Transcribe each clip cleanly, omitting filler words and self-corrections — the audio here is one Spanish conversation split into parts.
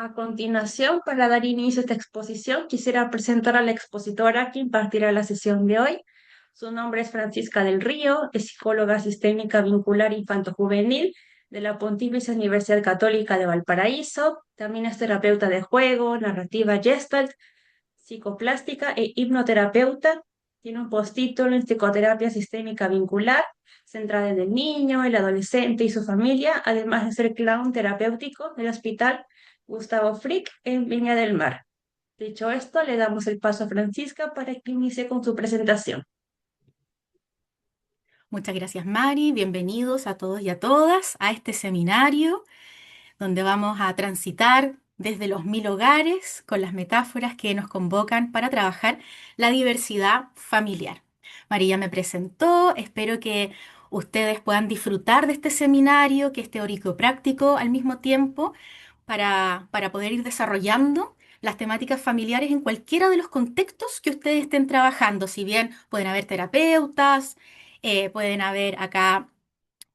A continuación, para dar inicio a esta exposición, quisiera presentar a la expositora que impartirá la sesión de hoy. Su nombre es Francisca del Río, es psicóloga sistémica vincular infanto-juvenil de la Pontificia Universidad Católica de Valparaíso. También es terapeuta de juego, narrativa Gestalt, psicoplástica e hipnoterapeuta. Tiene un postítulo en psicoterapia sistémica vincular, centrada en el niño, el adolescente y su familia, además de ser clown terapéutico del Hospital Gustavo Frick en Viña del Mar. Dicho esto, le damos el paso a Francisca para que inicie con su presentación. Muchas gracias, Mari. Bienvenidos a todos y a todas a este seminario donde vamos a transitar desde los 1000 hogares con las metáforas que nos convocan para trabajar la diversidad familiar. María me presentó, espero que ustedes puedan disfrutar de este seminario que es teórico práctico al mismo tiempo para poder ir desarrollando las temáticas familiares en cualquiera de los contextos que ustedes estén trabajando. Si bien pueden haber terapeutas, pueden haber acá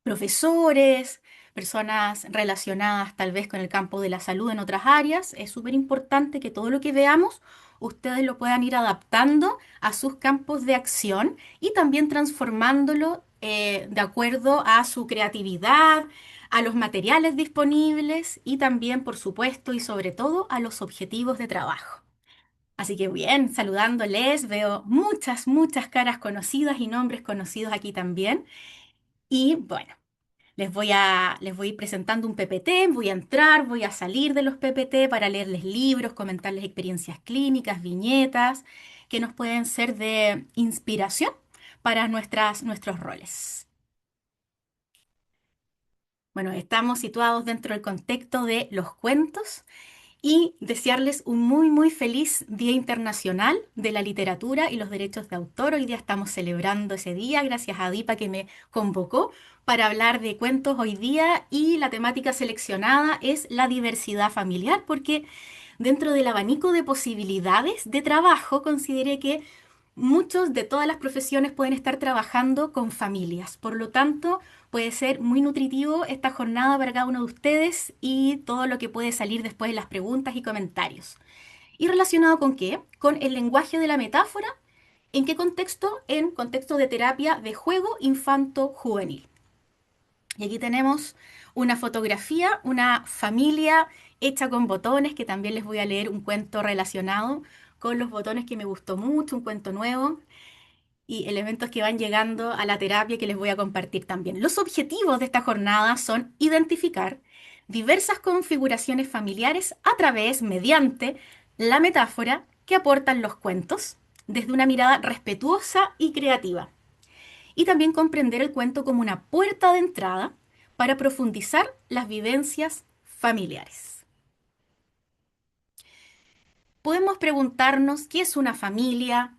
profesores, personas relacionadas tal vez con el campo de la salud en otras áreas. Es súper importante que todo lo que veamos ustedes lo puedan ir adaptando a sus campos de acción y también transformándolo de acuerdo a su creatividad, a los materiales disponibles y también, por supuesto y sobre todo, a los objetivos de trabajo. Así que bien, saludándoles, veo muchas caras conocidas y nombres conocidos aquí también. Y bueno, les voy a ir presentando un PPT, voy a entrar, voy a salir de los PPT para leerles libros, comentarles experiencias clínicas, viñetas, que nos pueden ser de inspiración para nuestros roles. Bueno, estamos situados dentro del contexto de los cuentos y desearles un muy feliz Día Internacional de la Literatura y los Derechos de Autor. Hoy día estamos celebrando ese día, gracias a Dipa que me convocó para hablar de cuentos hoy día y la temática seleccionada es la diversidad familiar, porque dentro del abanico de posibilidades de trabajo consideré que muchos de todas las profesiones pueden estar trabajando con familias. Por lo tanto, puede ser muy nutritivo esta jornada para cada uno de ustedes y todo lo que puede salir después de las preguntas y comentarios. ¿Y relacionado con qué? Con el lenguaje de la metáfora. ¿En qué contexto? En contexto de terapia de juego infanto-juvenil. Y aquí tenemos una fotografía, una familia hecha con botones, que también les voy a leer un cuento relacionado con los botones que me gustó mucho, un cuento nuevo y elementos que van llegando a la terapia que les voy a compartir también. Los objetivos de esta jornada son identificar diversas configuraciones familiares a través, mediante la metáfora que aportan los cuentos, desde una mirada respetuosa y creativa. Y también comprender el cuento como una puerta de entrada para profundizar las vivencias familiares. Podemos preguntarnos qué es una familia,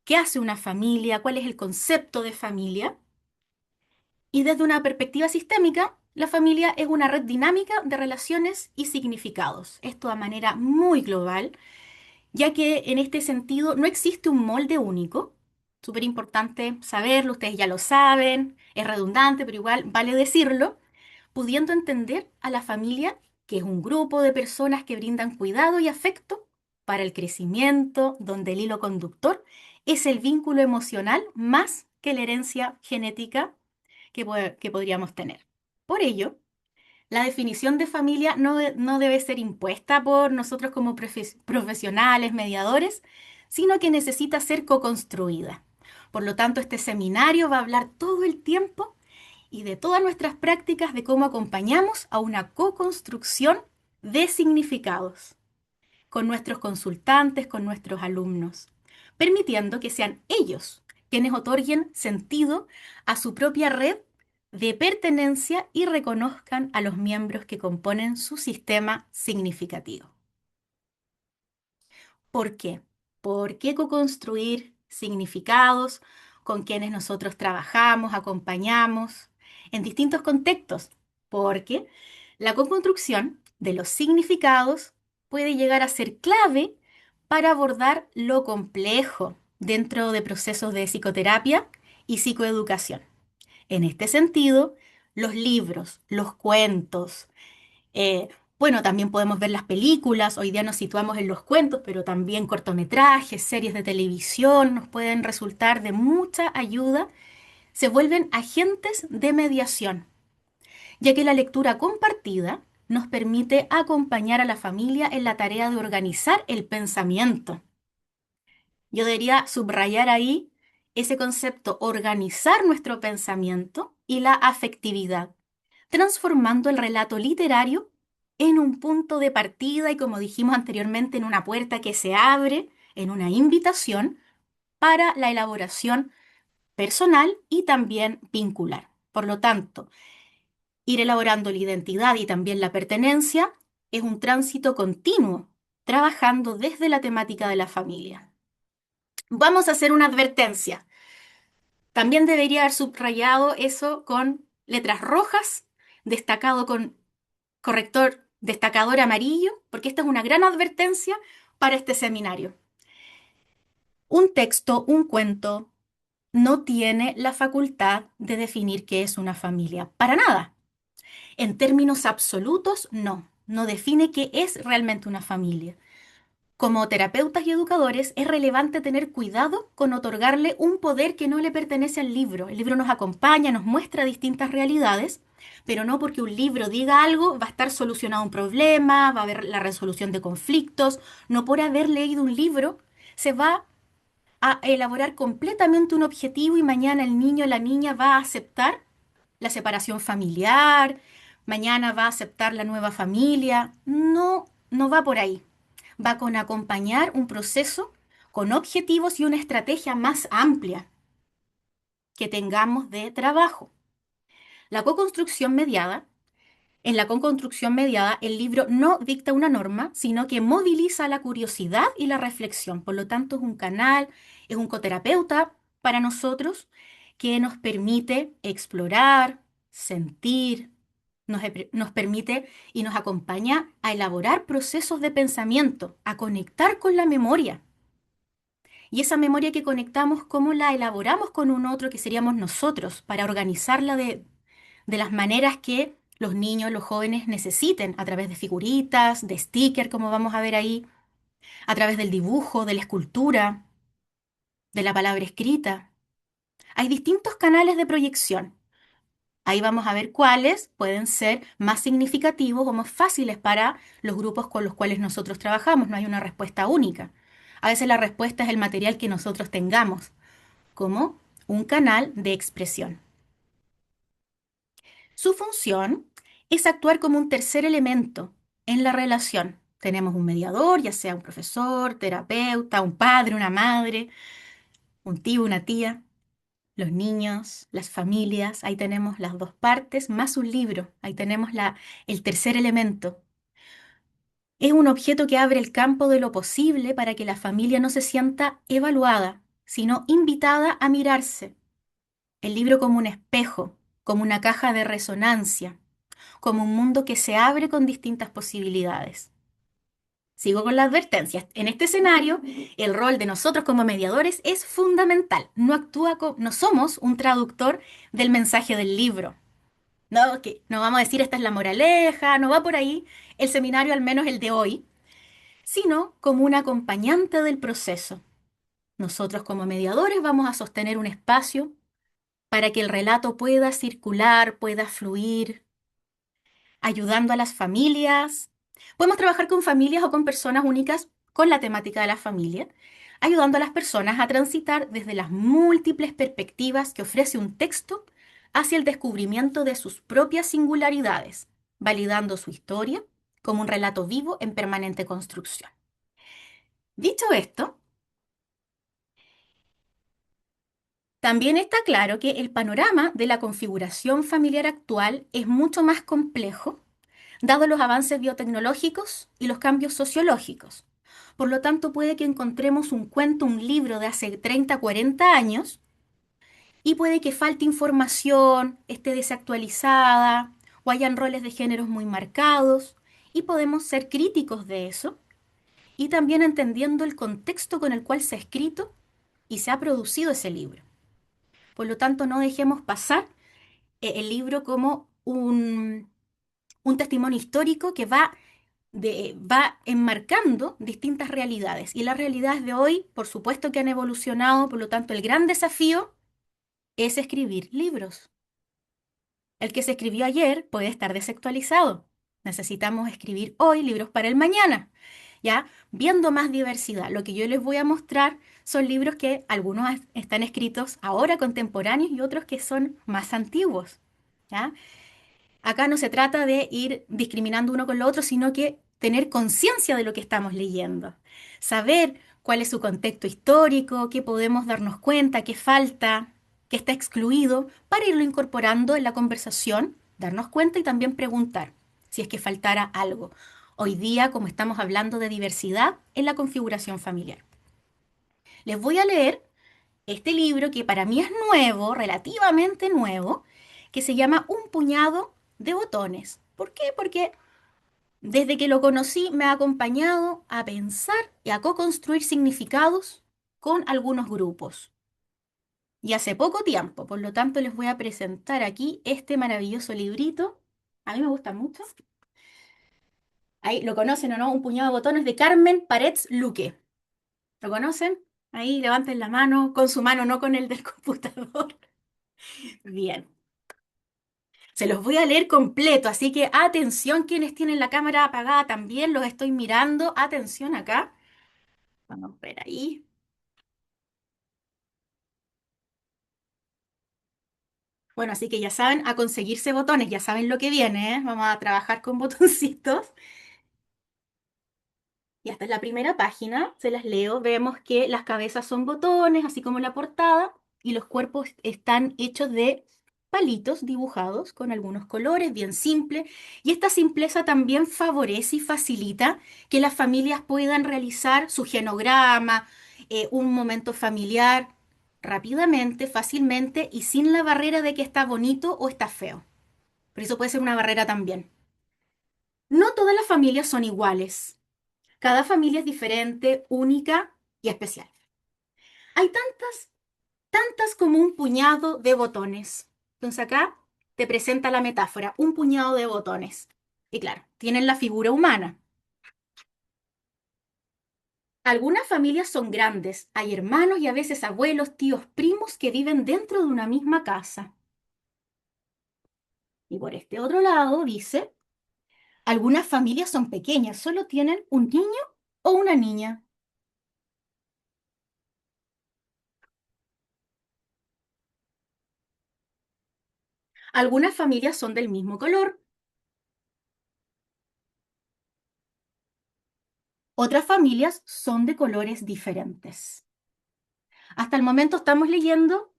qué hace una familia, cuál es el concepto de familia. Y desde una perspectiva sistémica, la familia es una red dinámica de relaciones y significados. Esto de manera muy global, ya que en este sentido no existe un molde único. Súper importante saberlo, ustedes ya lo saben, es redundante, pero igual vale decirlo, pudiendo entender a la familia que es un grupo de personas que brindan cuidado y afecto para el crecimiento, donde el hilo conductor es el vínculo emocional más que la herencia genética que podríamos tener. Por ello, la definición de familia no debe ser impuesta por nosotros como profesionales, mediadores, sino que necesita ser co-construida. Por lo tanto, este seminario va a hablar todo el tiempo y de todas nuestras prácticas de cómo acompañamos a una co-construcción de significados con nuestros consultantes, con nuestros alumnos, permitiendo que sean ellos quienes otorguen sentido a su propia red de pertenencia y reconozcan a los miembros que componen su sistema significativo. ¿Por qué? ¿Por qué co-construir significados con quienes nosotros trabajamos, acompañamos en distintos contextos? Porque la co-construcción de los significados puede llegar a ser clave para abordar lo complejo dentro de procesos de psicoterapia y psicoeducación. En este sentido, los libros, los cuentos, Bueno, también podemos ver las películas, hoy día nos situamos en los cuentos, pero también cortometrajes, series de televisión nos pueden resultar de mucha ayuda. Se vuelven agentes de mediación, ya que la lectura compartida nos permite acompañar a la familia en la tarea de organizar el pensamiento. Yo debería subrayar ahí ese concepto, organizar nuestro pensamiento y la afectividad, transformando el relato literario en un punto de partida y, como dijimos anteriormente, en una puerta que se abre, en una invitación para la elaboración personal y también vincular. Por lo tanto, ir elaborando la identidad y también la pertenencia es un tránsito continuo, trabajando desde la temática de la familia. Vamos a hacer una advertencia. También debería haber subrayado eso con letras rojas, destacado con corrector destacador amarillo, porque esta es una gran advertencia para este seminario. Un texto, un cuento, no tiene la facultad de definir qué es una familia. Para nada. En términos absolutos, no. No define qué es realmente una familia. Como terapeutas y educadores, es relevante tener cuidado con otorgarle un poder que no le pertenece al libro. El libro nos acompaña, nos muestra distintas realidades, pero no porque un libro diga algo va a estar solucionado un problema, va a haber la resolución de conflictos. No por haber leído un libro se va a elaborar completamente un objetivo y mañana el niño o la niña va a aceptar la separación familiar, mañana va a aceptar la nueva familia. No, no va por ahí. Va con acompañar un proceso con objetivos y una estrategia más amplia que tengamos de trabajo. La co-construcción mediada, en la co-construcción mediada, el libro no dicta una norma, sino que moviliza la curiosidad y la reflexión. Por lo tanto, es un canal, es un coterapeuta para nosotros que nos permite explorar, sentir, nos permite y nos acompaña a elaborar procesos de pensamiento, a conectar con la memoria. Y esa memoria que conectamos, ¿cómo la elaboramos con un otro que seríamos nosotros para organizarla de las maneras que los niños, los jóvenes necesiten, a través de figuritas, de stickers, como vamos a ver ahí, a través del dibujo, de la escultura, de la palabra escrita? Hay distintos canales de proyección. Ahí vamos a ver cuáles pueden ser más significativos o más fáciles para los grupos con los cuales nosotros trabajamos. No hay una respuesta única. A veces la respuesta es el material que nosotros tengamos, como un canal de expresión. Su función es actuar como un tercer elemento en la relación. Tenemos un mediador, ya sea un profesor, terapeuta, un padre, una madre, un tío, una tía, los niños, las familias. Ahí tenemos las dos partes, más un libro. Ahí tenemos el tercer elemento. Es un objeto que abre el campo de lo posible para que la familia no se sienta evaluada, sino invitada a mirarse. El libro como un espejo, como una caja de resonancia, como un mundo que se abre con distintas posibilidades. Sigo con las advertencias. En este escenario, el rol de nosotros como mediadores es fundamental. No somos un traductor del mensaje del libro. No, que no vamos a decir esta es la moraleja, no va por ahí el seminario, al menos el de hoy, sino como un acompañante del proceso. Nosotros como mediadores vamos a sostener un espacio para que el relato pueda circular, pueda fluir, ayudando a las familias. Podemos trabajar con familias o con personas únicas con la temática de la familia, ayudando a las personas a transitar desde las múltiples perspectivas que ofrece un texto hacia el descubrimiento de sus propias singularidades, validando su historia como un relato vivo en permanente construcción. Dicho esto, también está claro que el panorama de la configuración familiar actual es mucho más complejo, dado los avances biotecnológicos y los cambios sociológicos. Por lo tanto, puede que encontremos un cuento, un libro de hace 30, 40 años, y puede que falte información, esté desactualizada, o hayan roles de géneros muy marcados, y podemos ser críticos de eso, y también entendiendo el contexto con el cual se ha escrito y se ha producido ese libro. Por lo tanto, no dejemos pasar el libro como un testimonio histórico que va enmarcando distintas realidades. Y las realidades de hoy, por supuesto que han evolucionado, por lo tanto, el gran desafío es escribir libros. El que se escribió ayer puede estar desactualizado. Necesitamos escribir hoy libros para el mañana, ¿ya? Viendo más diversidad. Lo que yo les voy a mostrar son libros que algunos están escritos ahora contemporáneos y otros que son más antiguos, ¿ya? Acá no se trata de ir discriminando uno con lo otro, sino que tener conciencia de lo que estamos leyendo, saber cuál es su contexto histórico, qué podemos darnos cuenta, qué falta, qué está excluido, para irlo incorporando en la conversación, darnos cuenta y también preguntar si es que faltara algo. Hoy día, como estamos hablando de diversidad en la configuración familiar. Les voy a leer este libro que para mí es nuevo, relativamente nuevo, que se llama Un puñado de botones. ¿Por qué? Porque desde que lo conocí me ha acompañado a pensar y a co-construir significados con algunos grupos. Y hace poco tiempo, por lo tanto les voy a presentar aquí este maravilloso librito. A mí me gusta mucho. Ahí lo conocen o no, Un puñado de botones de Carmen Parets Luque. ¿Lo conocen? Ahí levanten la mano, con su mano, no con el del computador. Bien. Se los voy a leer completo, así que atención quienes tienen la cámara apagada también, los estoy mirando. Atención acá. Vamos a ver ahí. Bueno, así que ya saben, a conseguirse botones, ya saben lo que viene, ¿eh? Vamos a trabajar con botoncitos. Y esta es la primera página, se las leo. Vemos que las cabezas son botones, así como la portada, y los cuerpos están hechos de palitos dibujados con algunos colores, bien simple. Y esta simpleza también favorece y facilita que las familias puedan realizar su genograma, un momento familiar rápidamente, fácilmente y sin la barrera de que está bonito o está feo. Por eso puede ser una barrera también. No todas las familias son iguales. Cada familia es diferente, única y especial. Hay tantas como un puñado de botones. Entonces acá te presenta la metáfora, un puñado de botones. Y claro, tienen la figura humana. Algunas familias son grandes, hay hermanos y a veces abuelos, tíos, primos que viven dentro de una misma casa. Y por este otro lado dice, algunas familias son pequeñas, solo tienen un niño o una niña. Algunas familias son del mismo color. Otras familias son de colores diferentes. Hasta el momento estamos leyendo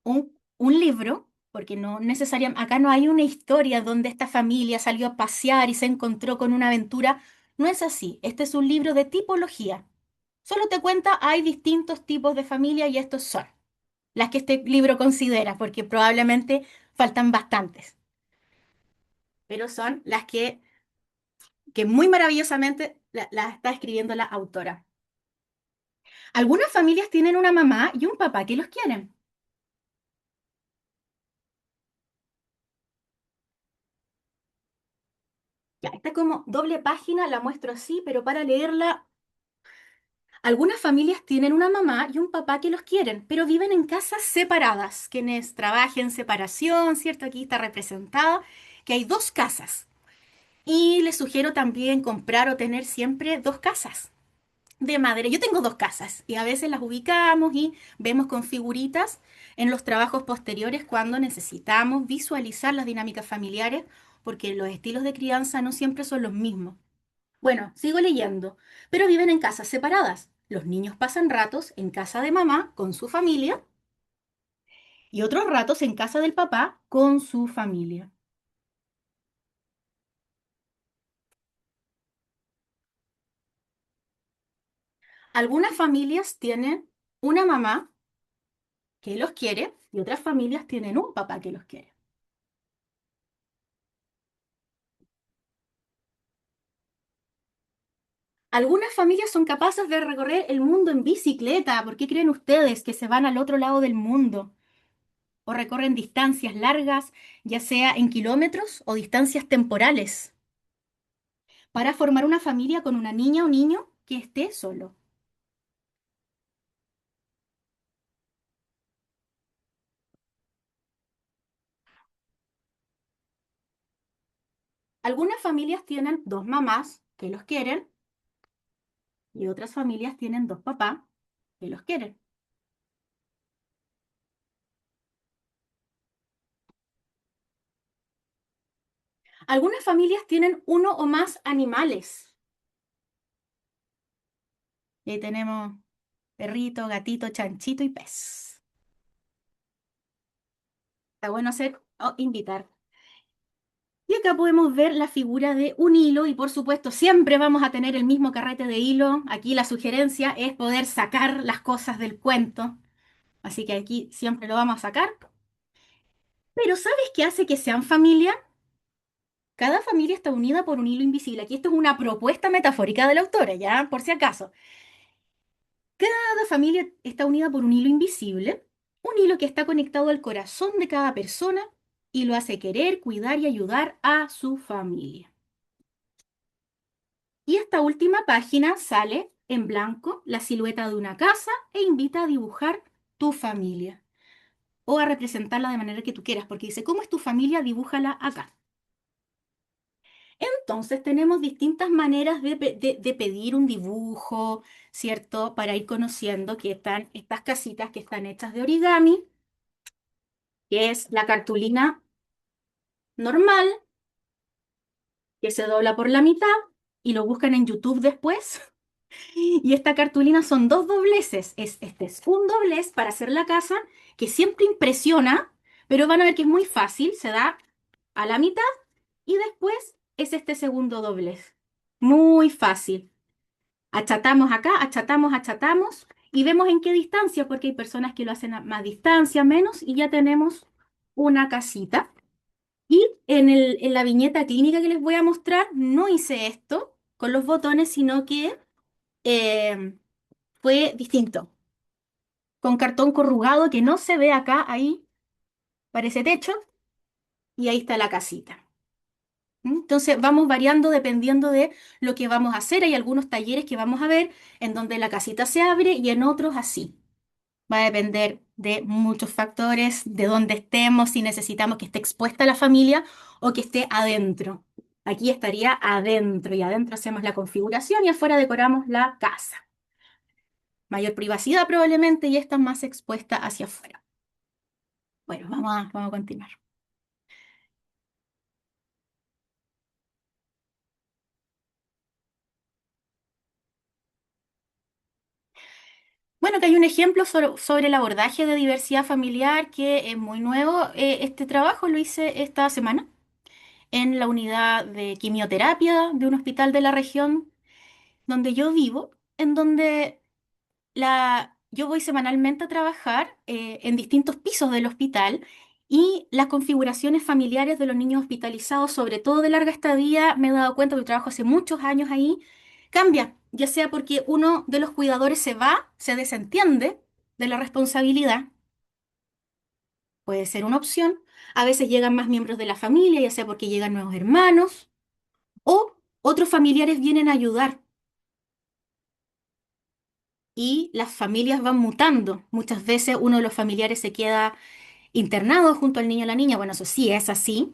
un libro, porque no necesariamente, acá no hay una historia donde esta familia salió a pasear y se encontró con una aventura. No es así. Este es un libro de tipología. Solo te cuenta, hay distintos tipos de familia y estos son las que este libro considera, porque probablemente faltan bastantes, pero son las que muy maravillosamente las está escribiendo la autora. Algunas familias tienen una mamá y un papá que los quieren. Ya, esta es como doble página, la muestro así, pero para leerla, algunas familias tienen una mamá y un papá que los quieren, pero viven en casas separadas. Quienes trabajen en separación, ¿cierto? Aquí está representada que hay dos casas. Y les sugiero también comprar o tener siempre dos casas de madera. Yo tengo dos casas y a veces las ubicamos y vemos con figuritas en los trabajos posteriores cuando necesitamos visualizar las dinámicas familiares, porque los estilos de crianza no siempre son los mismos. Bueno, sigo leyendo, pero viven en casas separadas. Los niños pasan ratos en casa de mamá con su familia y otros ratos en casa del papá con su familia. Algunas familias tienen una mamá que los quiere y otras familias tienen un papá que los quiere. Algunas familias son capaces de recorrer el mundo en bicicleta. ¿Por qué creen ustedes que se van al otro lado del mundo? o recorren distancias largas, ya sea en kilómetros o distancias temporales, para formar una familia con una niña o niño que esté solo. Algunas familias tienen dos mamás que los quieren y otras familias tienen dos papás que los quieren. Algunas familias tienen uno o más animales. Y ahí tenemos perrito, gatito, chanchito y pez. Está bueno hacer o invitar. Y acá podemos ver la figura de un hilo y por supuesto siempre vamos a tener el mismo carrete de hilo. Aquí la sugerencia es poder sacar las cosas del cuento. Así que aquí siempre lo vamos a sacar. Pero ¿sabes qué hace que sean familia? Cada familia está unida por un hilo invisible. Aquí esto es una propuesta metafórica de la autora, ya, por si acaso. Cada familia está unida por un hilo invisible, un hilo que está conectado al corazón de cada persona y lo hace querer, cuidar y ayudar a su familia. Y esta última página sale en blanco la silueta de una casa e invita a dibujar tu familia o a representarla de manera que tú quieras, porque dice, ¿cómo es tu familia? Dibújala acá. Entonces tenemos distintas maneras de pedir un dibujo, ¿cierto? Para ir conociendo que están estas casitas que están hechas de origami, que es la cartulina normal, que se dobla por la mitad y lo buscan en YouTube después. Y esta cartulina son dos dobleces. Este es un doblez para hacer la casa que siempre impresiona, pero van a ver que es muy fácil, se da a la mitad y después es este segundo doblez. Muy fácil. Achatamos acá, achatamos, achatamos y vemos en qué distancia, porque hay personas que lo hacen a más distancia, menos, y ya tenemos una casita. Y en la viñeta clínica que les voy a mostrar, no hice esto con los botones, sino que eh, fue distinto, con cartón corrugado que no se ve acá, ahí parece techo, y ahí está la casita. Entonces vamos variando dependiendo de lo que vamos a hacer. Hay algunos talleres que vamos a ver en donde la casita se abre y en otros así. Va a depender de muchos factores, de dónde estemos, si necesitamos que esté expuesta la familia o que esté adentro. Aquí estaría adentro y adentro hacemos la configuración y afuera decoramos la casa. Mayor privacidad probablemente y esta más expuesta hacia afuera. Bueno, vamos a continuar. Bueno, que hay un ejemplo sobre el abordaje de diversidad familiar que es muy nuevo. Este trabajo lo hice esta semana en la unidad de quimioterapia de un hospital de la región donde yo vivo, en donde yo voy semanalmente a trabajar en distintos pisos del hospital y las configuraciones familiares de los niños hospitalizados, sobre todo de larga estadía, me he dado cuenta, porque trabajo hace muchos años ahí, cambia, ya sea porque uno de los cuidadores se va, se desentiende de la responsabilidad, puede ser una opción. A veces llegan más miembros de la familia, ya sea porque llegan nuevos hermanos o otros familiares vienen a ayudar y las familias van mutando. Muchas veces uno de los familiares se queda internado junto al niño o la niña. Bueno, eso sí es así.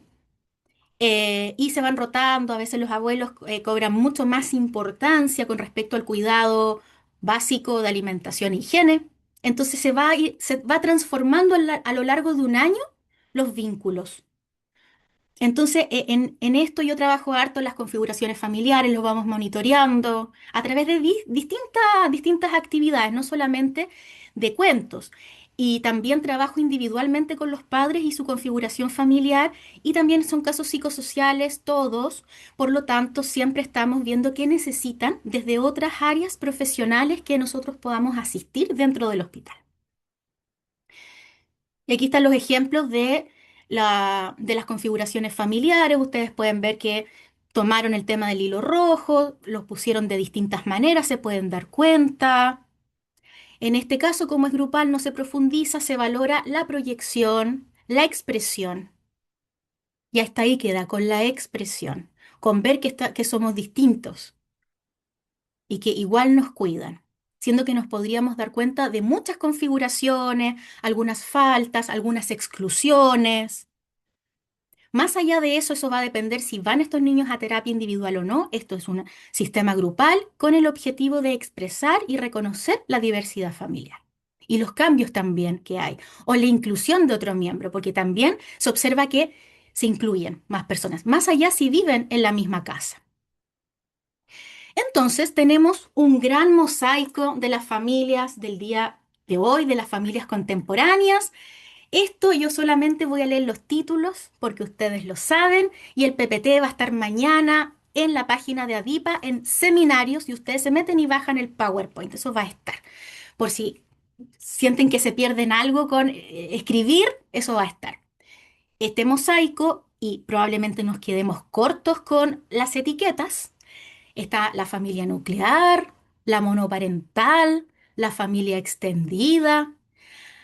Y se van rotando. A veces los abuelos cobran mucho más importancia con respecto al cuidado básico de alimentación e higiene. Entonces se va transformando a lo largo de un año los vínculos. Entonces, en esto yo trabajo harto en las configuraciones familiares, lo vamos monitoreando a través de distintas actividades, no solamente de cuentos. Y también trabajo individualmente con los padres y su configuración familiar, y también son casos psicosociales todos. Por lo tanto, siempre estamos viendo qué necesitan desde otras áreas profesionales que nosotros podamos asistir dentro del hospital. Y aquí están los ejemplos de las configuraciones familiares. Ustedes pueden ver que tomaron el tema del hilo rojo, los pusieron de distintas maneras, se pueden dar cuenta. En este caso, como es grupal, no se profundiza, se valora la proyección, la expresión. Y hasta ahí queda, con la expresión, con ver que somos distintos y que igual nos cuidan, siendo que nos podríamos dar cuenta de muchas configuraciones, algunas faltas, algunas exclusiones. Más allá de eso, eso va a depender si van estos niños a terapia individual o no. Esto es un sistema grupal con el objetivo de expresar y reconocer la diversidad familiar. Y los cambios también que hay, o la inclusión de otro miembro, porque también se observa que se incluyen más personas, más allá si viven en la misma casa. Entonces tenemos un gran mosaico de las familias del día de hoy, de las familias contemporáneas. Esto yo solamente voy a leer los títulos porque ustedes lo saben y el PPT va a estar mañana en la página de Adipa en seminarios y ustedes se meten y bajan el PowerPoint. Eso va a estar. Por si sienten que se pierden algo con escribir, eso va a estar. Este mosaico, y probablemente nos quedemos cortos con las etiquetas, está la familia nuclear, la monoparental, la familia extendida,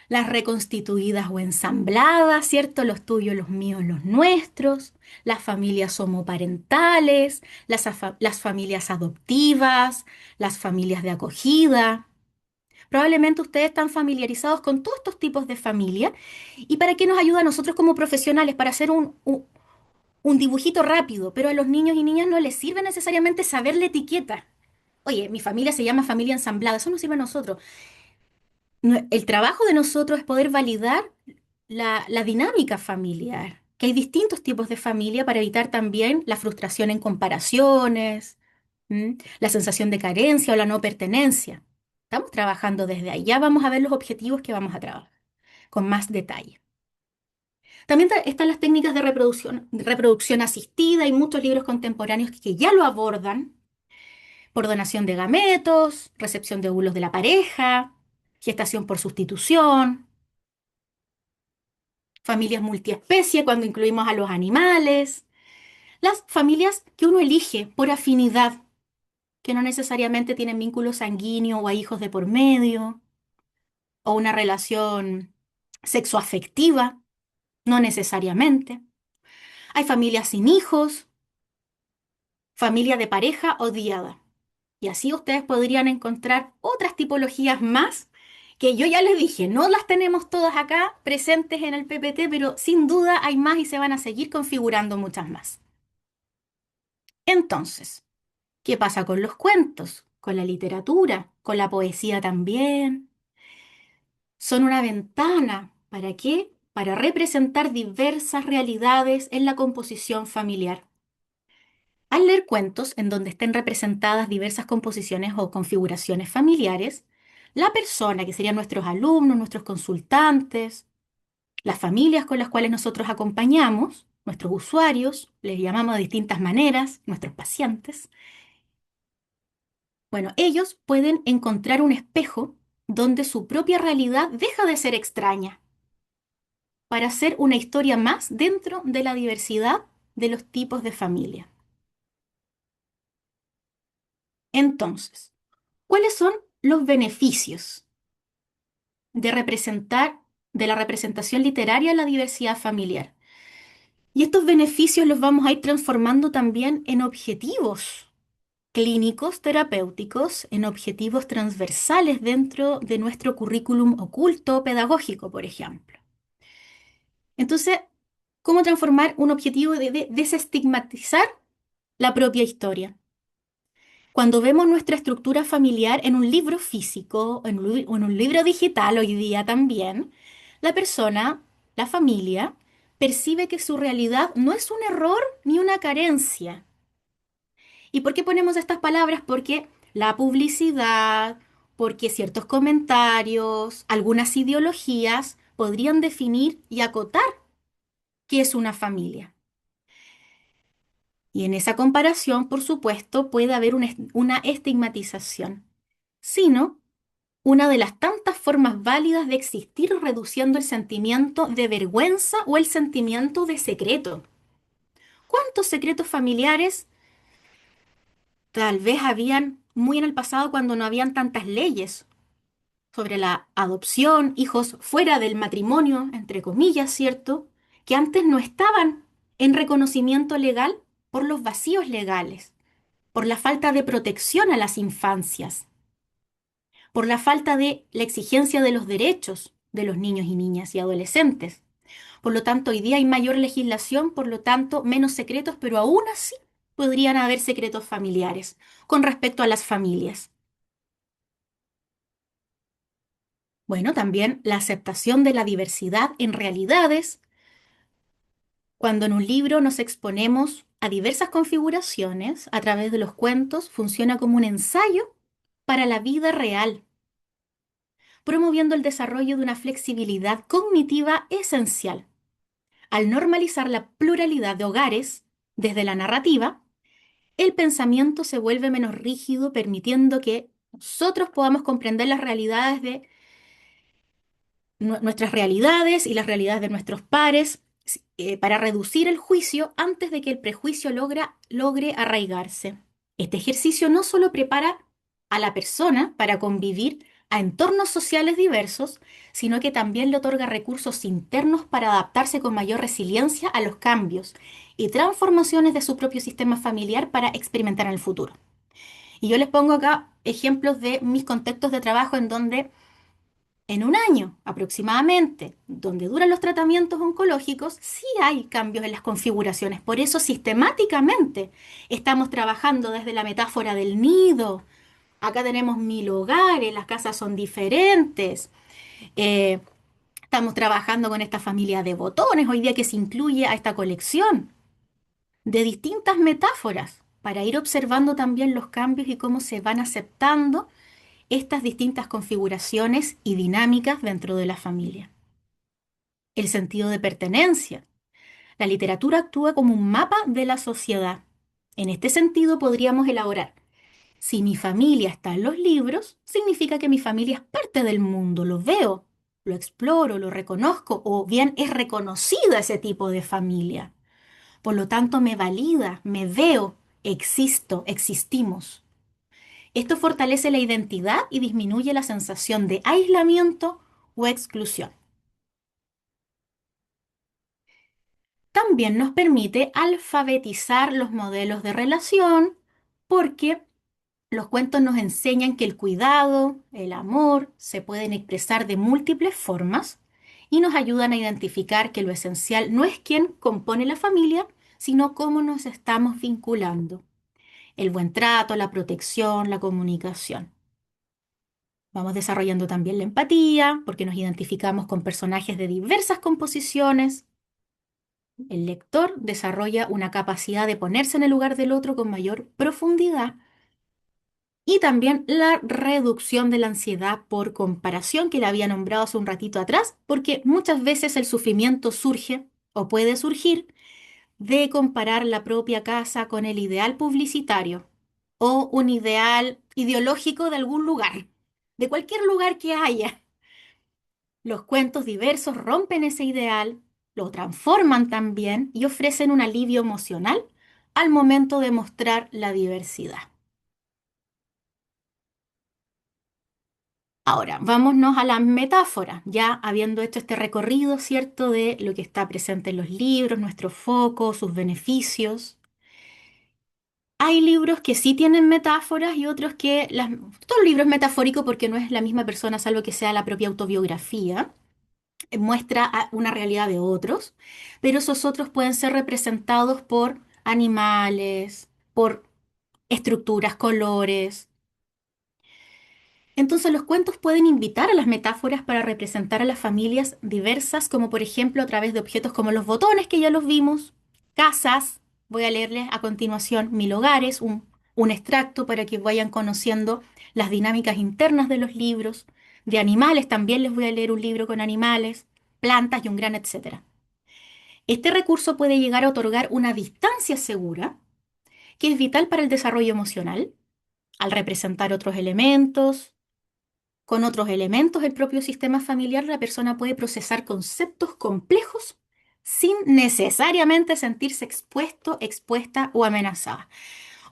las reconstituidas o ensambladas, ¿cierto? Los tuyos, los míos, los nuestros, las familias homoparentales, las familias adoptivas, las familias de acogida. Probablemente ustedes están familiarizados con todos estos tipos de familia. ¿Y para qué nos ayuda a nosotros como profesionales? Para hacer un dibujito rápido, pero a los niños y niñas no les sirve necesariamente saber la etiqueta. Oye, mi familia se llama familia ensamblada, eso nos sirve a nosotros. El trabajo de nosotros es poder validar la dinámica familiar, que hay distintos tipos de familia para evitar también la frustración en comparaciones, la sensación de carencia o la no pertenencia. Estamos trabajando desde ahí. Ya vamos a ver los objetivos que vamos a trabajar con más detalle. También están las técnicas de reproducción asistida y muchos libros contemporáneos que ya lo abordan por donación de gametos, recepción de óvulos de la pareja, gestación por sustitución, familias multiespecie cuando incluimos a los animales, las familias que uno elige por afinidad, que no necesariamente tienen vínculo sanguíneo o hay hijos de por medio, o una relación sexoafectiva, no necesariamente. Hay familias sin hijos, familia de pareja odiada. Y así ustedes podrían encontrar otras tipologías más que yo ya les dije, no las tenemos todas acá presentes en el PPT, pero sin duda hay más y se van a seguir configurando muchas más. Entonces, ¿qué pasa con los cuentos? Con la literatura, con la poesía también. Son una ventana. ¿Para qué? Para representar diversas realidades en la composición familiar. Al leer cuentos en donde estén representadas diversas composiciones o configuraciones familiares, la persona, que serían nuestros alumnos, nuestros consultantes, las familias con las cuales nosotros acompañamos, nuestros usuarios, les llamamos de distintas maneras, nuestros pacientes, bueno, ellos pueden encontrar un espejo donde su propia realidad deja de ser extraña para hacer una historia más dentro de la diversidad de los tipos de familia. Entonces, ¿cuáles son los beneficios de representar, de la representación literaria en la diversidad familiar? Y estos beneficios los vamos a ir transformando también en objetivos clínicos terapéuticos, en objetivos transversales dentro de nuestro currículum oculto pedagógico, por ejemplo. Entonces, ¿cómo transformar un objetivo de desestigmatizar la propia historia? Cuando vemos nuestra estructura familiar en un libro físico o en un libro digital hoy día también, la persona, la familia, percibe que su realidad no es un error ni una carencia. ¿Y por qué ponemos estas palabras? Porque la publicidad, porque ciertos comentarios, algunas ideologías podrían definir y acotar qué es una familia. Y en esa comparación, por supuesto, puede haber una estigmatización, sino una de las tantas formas válidas de existir reduciendo el sentimiento de vergüenza o el sentimiento de secreto. ¿Cuántos secretos familiares tal vez habían muy en el pasado cuando no habían tantas leyes? sobre la adopción, hijos fuera del matrimonio, entre comillas, ¿cierto? Que antes no estaban en reconocimiento legal por los vacíos legales, por la falta de protección a las infancias, por la falta de la exigencia de los derechos de los niños y niñas y adolescentes. Por lo tanto, hoy día hay mayor legislación, por lo tanto, menos secretos, pero aún así podrían haber secretos familiares con respecto a las familias. Bueno, también la aceptación de la diversidad en realidades. Cuando en un libro nos exponemos a diversas configuraciones a través de los cuentos, funciona como un ensayo para la vida real, promoviendo el desarrollo de una flexibilidad cognitiva esencial. Al normalizar la pluralidad de hogares desde la narrativa, el pensamiento se vuelve menos rígido, permitiendo que nosotros podamos comprender las realidades de nuestras realidades y las realidades de nuestros pares, para reducir el juicio antes de que el prejuicio logre arraigarse. Este ejercicio no solo prepara a la persona para convivir a entornos sociales diversos, sino que también le otorga recursos internos para adaptarse con mayor resiliencia a los cambios y transformaciones de su propio sistema familiar para experimentar en el futuro. Y yo les pongo acá ejemplos de mis contextos de trabajo en donde en un año aproximadamente, donde duran los tratamientos oncológicos, sí hay cambios en las configuraciones. Por eso sistemáticamente estamos trabajando desde la metáfora del nido. Acá tenemos 1000 hogares, las casas son diferentes. Eh, Estamos trabajando con esta familia de botones hoy día que se incluye a esta colección de distintas metáforas para ir observando también los cambios y cómo se van aceptando estas distintas configuraciones y dinámicas dentro de la familia. El sentido de pertenencia. La literatura actúa como un mapa de la sociedad. En este sentido podríamos elaborar: si mi familia está en los libros, significa que mi familia es parte del mundo, lo veo, lo exploro, lo reconozco, o bien es reconocida ese tipo de familia. Por lo tanto, me valida, me veo, existo, existimos. Esto fortalece la identidad y disminuye la sensación de aislamiento o exclusión. También nos permite alfabetizar los modelos de relación porque los cuentos nos enseñan que el cuidado, el amor, se pueden expresar de múltiples formas y nos ayudan a identificar que lo esencial no es quién compone la familia, sino cómo nos estamos vinculando. El buen trato, la protección, la comunicación. Vamos desarrollando también la empatía, porque nos identificamos con personajes de diversas composiciones. El lector desarrolla una capacidad de ponerse en el lugar del otro con mayor profundidad. Y también la reducción de la ansiedad por comparación, que la había nombrado hace un ratito atrás, porque muchas veces el sufrimiento surge o puede surgir de comparar la propia casa con el ideal publicitario o un ideal ideológico de algún lugar, de cualquier lugar que haya. Los cuentos diversos rompen ese ideal, lo transforman también y ofrecen un alivio emocional al momento de mostrar la diversidad. Ahora, vámonos a las metáforas, ya habiendo hecho este recorrido, ¿cierto?, de lo que está presente en los libros, nuestro foco, sus beneficios. Hay libros que sí tienen metáforas y otros que... Todo libro es metafórico porque no es la misma persona, salvo que sea la propia autobiografía. Muestra una realidad de otros, pero esos otros pueden ser representados por animales, por estructuras, colores. Entonces los cuentos pueden invitar a las metáforas para representar a las familias diversas, como por ejemplo a través de objetos como los botones, que ya los vimos, casas. Voy a leerles a continuación 1000 hogares, un extracto para que vayan conociendo las dinámicas internas de los libros. De animales también les voy a leer un libro con animales, plantas y un gran etcétera. Este recurso puede llegar a otorgar una distancia segura, que es vital para el desarrollo emocional, al representar otros elementos. Con otros elementos del propio sistema familiar, la persona puede procesar conceptos complejos sin necesariamente sentirse expuesto, expuesta o amenazada.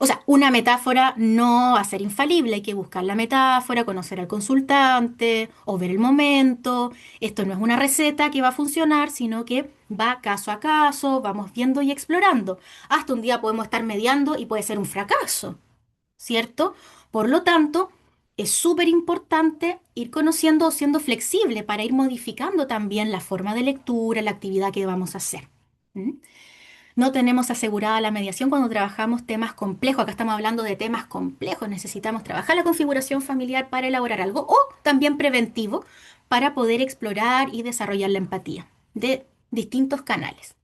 O sea, una metáfora no va a ser infalible, hay que buscar la metáfora, conocer al consultante o ver el momento. Esto no es una receta que va a funcionar, sino que va caso a caso, vamos viendo y explorando. Hasta un día podemos estar mediando y puede ser un fracaso, ¿cierto? Por lo tanto, es súper importante ir conociendo o siendo flexible para ir modificando también la forma de lectura, la actividad que vamos a hacer. ¿Mm? No tenemos asegurada la mediación cuando trabajamos temas complejos. Acá estamos hablando de temas complejos. Necesitamos trabajar la configuración familiar para elaborar algo o también preventivo para poder explorar y desarrollar la empatía de distintos canales.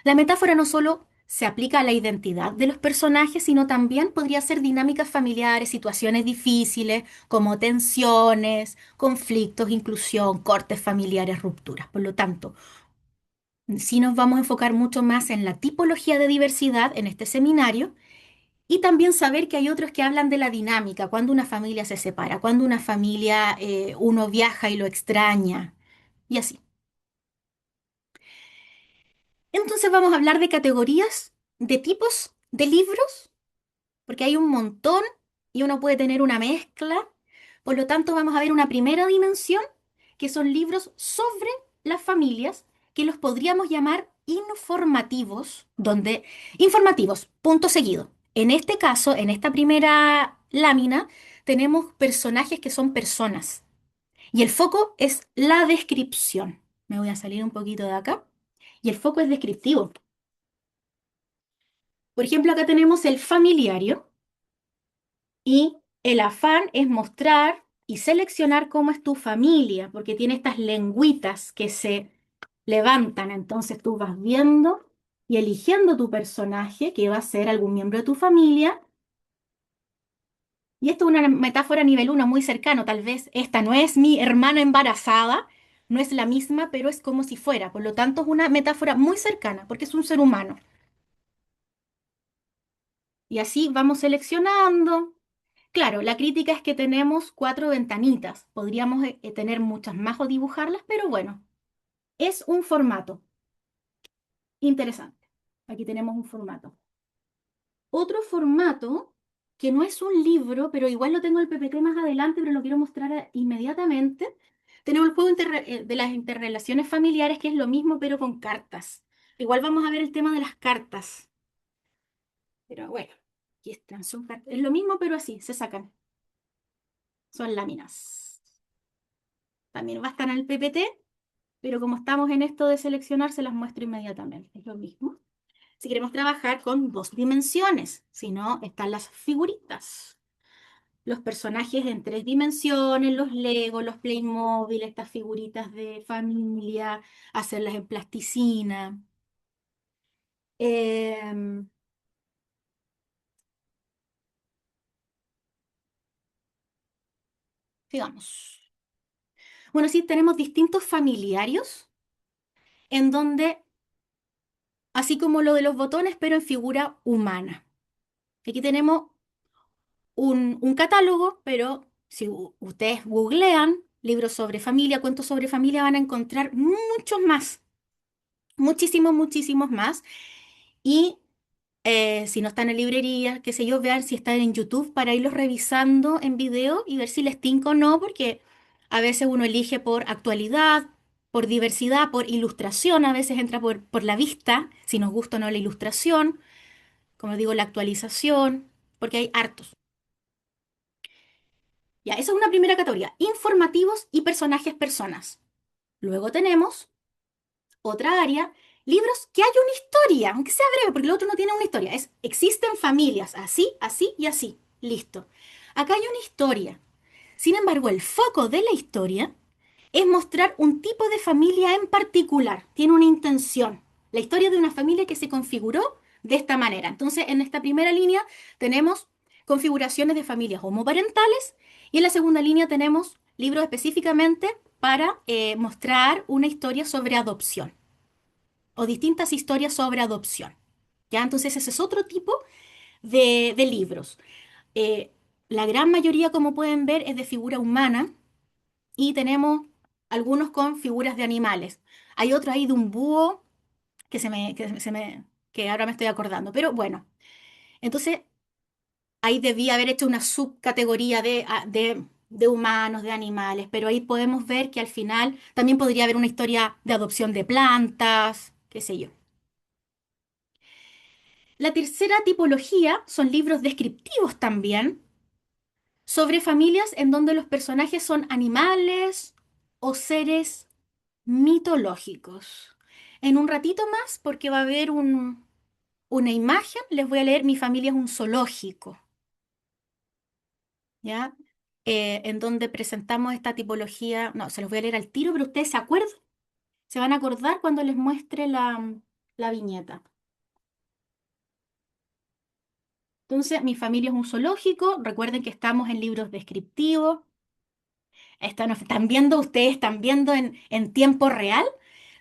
La metáfora no solo se aplica a la identidad de los personajes, sino también podría ser dinámicas familiares, situaciones difíciles, como tensiones, conflictos, inclusión, cortes familiares, rupturas. Por lo tanto, sí nos vamos a enfocar mucho más en la tipología de diversidad en este seminario y también saber que hay otros que hablan de la dinámica, cuando una familia se separa, cuando una familia uno viaja y lo extraña y así. Entonces vamos a hablar de categorías, de tipos de libros, porque hay un montón y uno puede tener una mezcla. Por lo tanto, vamos a ver una primera dimensión, que son libros sobre las familias, que los podríamos llamar informativos, donde informativos, punto seguido. En este caso, en esta primera lámina, tenemos personajes que son personas y el foco es la descripción. Me voy a salir un poquito de acá. Y el foco es descriptivo. Por ejemplo, acá tenemos el familiario. Y el afán es mostrar y seleccionar cómo es tu familia, porque tiene estas lengüitas que se levantan. Entonces tú vas viendo y eligiendo tu personaje, que va a ser algún miembro de tu familia. Y esto es una metáfora a nivel uno muy cercano. Tal vez esta no es mi hermana embarazada, no es la misma, pero es como si fuera. Por lo tanto, es una metáfora muy cercana, porque es un ser humano. Y así vamos seleccionando. Claro, la crítica es que tenemos cuatro ventanitas. Podríamos tener muchas más o dibujarlas, pero bueno, es un formato interesante. Aquí tenemos un formato. Otro formato que no es un libro, pero igual lo tengo en el PPT más adelante, pero lo quiero mostrar inmediatamente. Tenemos el juego de las interrelaciones familiares, que es lo mismo, pero con cartas. Igual vamos a ver el tema de las cartas. Pero bueno, aquí están, son cartas. Es lo mismo, pero así, se sacan. Son láminas. También va a estar en el PPT, pero como estamos en esto de seleccionar, se las muestro inmediatamente. Es lo mismo. Si queremos trabajar con dos dimensiones, si no, están las figuritas. Los personajes en tres dimensiones, los Lego, los Playmobil, estas figuritas de familia, hacerlas en plasticina. Em, Digamos. Bueno, sí, tenemos distintos familiarios en donde, así como lo de los botones, pero en figura humana. Aquí tenemos un catálogo, pero si ustedes googlean libros sobre familia, cuentos sobre familia, van a encontrar muchos más, muchísimos, muchísimos más. Y si no están en librerías, qué sé yo, vean si están en YouTube para irlos revisando en video y ver si les tinca o no, porque a veces uno elige por actualidad, por diversidad, por ilustración, a veces entra por la vista, si nos gusta o no la ilustración, como digo, la actualización, porque hay hartos. Ya, esa es una primera categoría, informativos y personajes personas. Luego tenemos otra área, libros que hay una historia, aunque sea breve, porque el otro no tiene una historia. Existen familias, así, así y así. Listo. Acá hay una historia. Sin embargo, el foco de la historia es mostrar un tipo de familia en particular. Tiene una intención. La historia de una familia que se configuró de esta manera. Entonces, en esta primera línea tenemos configuraciones de familias homoparentales y en la segunda línea tenemos libros específicamente para mostrar una historia sobre adopción o distintas historias sobre adopción. ¿Ya? Entonces, ese es otro tipo de libros. Eh, la gran mayoría, como pueden ver, es de figura humana y tenemos algunos con figuras de animales. Hay otro ahí de un búho que que ahora me estoy acordando. Pero bueno, entonces Ahí debía haber hecho una subcategoría de humanos, de animales, pero ahí podemos ver que al final también podría haber una historia de adopción de plantas, qué sé yo. La tercera tipología son libros descriptivos también, sobre familias en donde los personajes son animales o seres mitológicos. En un ratito más, porque va a haber una imagen, les voy a leer Mi familia es un zoológico, ¿ya? En donde presentamos esta tipología, no, se los voy a leer al tiro, pero ustedes se acuerdan, se van a acordar cuando les muestre la viñeta. Entonces, Mi familia es un zoológico, recuerden que estamos en libros descriptivos. Están viendo, ustedes están viendo en tiempo real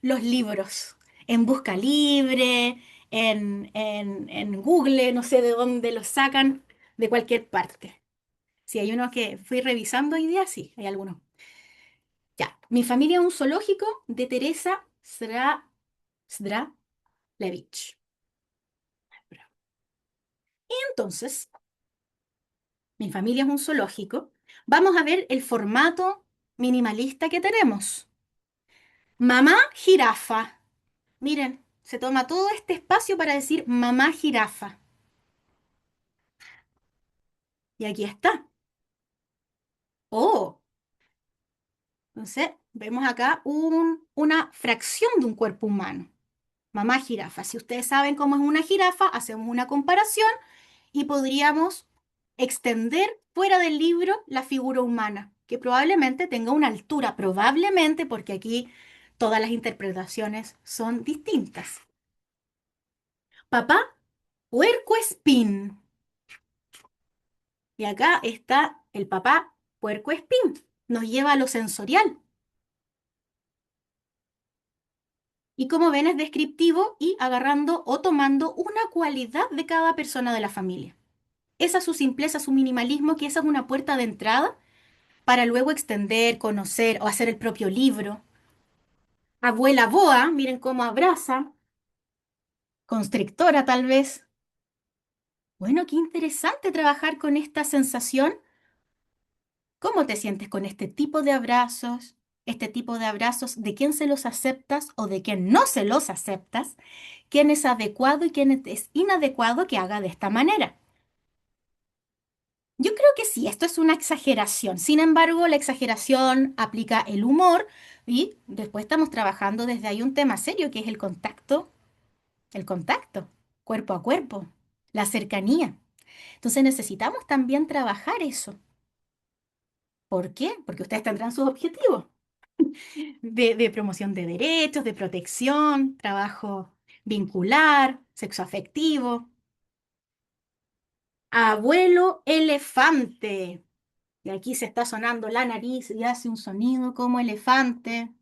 los libros, en Busca Libre, en Google, no sé de dónde los sacan, de cualquier parte. Si hay unos que fui revisando hoy día, sí, hay algunos. Ya, Mi familia es un zoológico de Teresa Sdralevich. Entonces, Mi familia es un zoológico. Vamos a ver el formato minimalista que tenemos. Mamá jirafa. Miren, se toma todo este espacio para decir mamá jirafa. Y aquí está. Oh, entonces vemos acá una fracción de un cuerpo humano. Mamá jirafa. Si ustedes saben cómo es una jirafa, hacemos una comparación y podríamos extender fuera del libro la figura humana, que probablemente tenga una altura, probablemente porque aquí todas las interpretaciones son distintas. Papá, puercoespín. Y acá está el papá puercoespín. Nos lleva a lo sensorial. Y como ven, es descriptivo y agarrando o tomando una cualidad de cada persona de la familia. Esa es su simpleza, su minimalismo, que esa es una puerta de entrada para luego extender, conocer o hacer el propio libro. Abuela boa, miren cómo abraza. Constrictora tal vez. Bueno, qué interesante trabajar con esta sensación. ¿Cómo te sientes con este tipo de abrazos? Este tipo de abrazos, ¿de quién se los aceptas o de quién no se los aceptas? ¿Quién es adecuado y quién es inadecuado que haga de esta manera? Yo creo que sí, esto es una exageración. Sin embargo, la exageración aplica el humor y después estamos trabajando desde ahí un tema serio que es el contacto, cuerpo a cuerpo, la cercanía. Entonces necesitamos también trabajar eso. ¿Por qué? Porque ustedes tendrán sus objetivos de promoción de derechos, de protección, trabajo vincular, sexo afectivo. Abuelo elefante. Y aquí se está sonando la nariz y hace un sonido como elefante.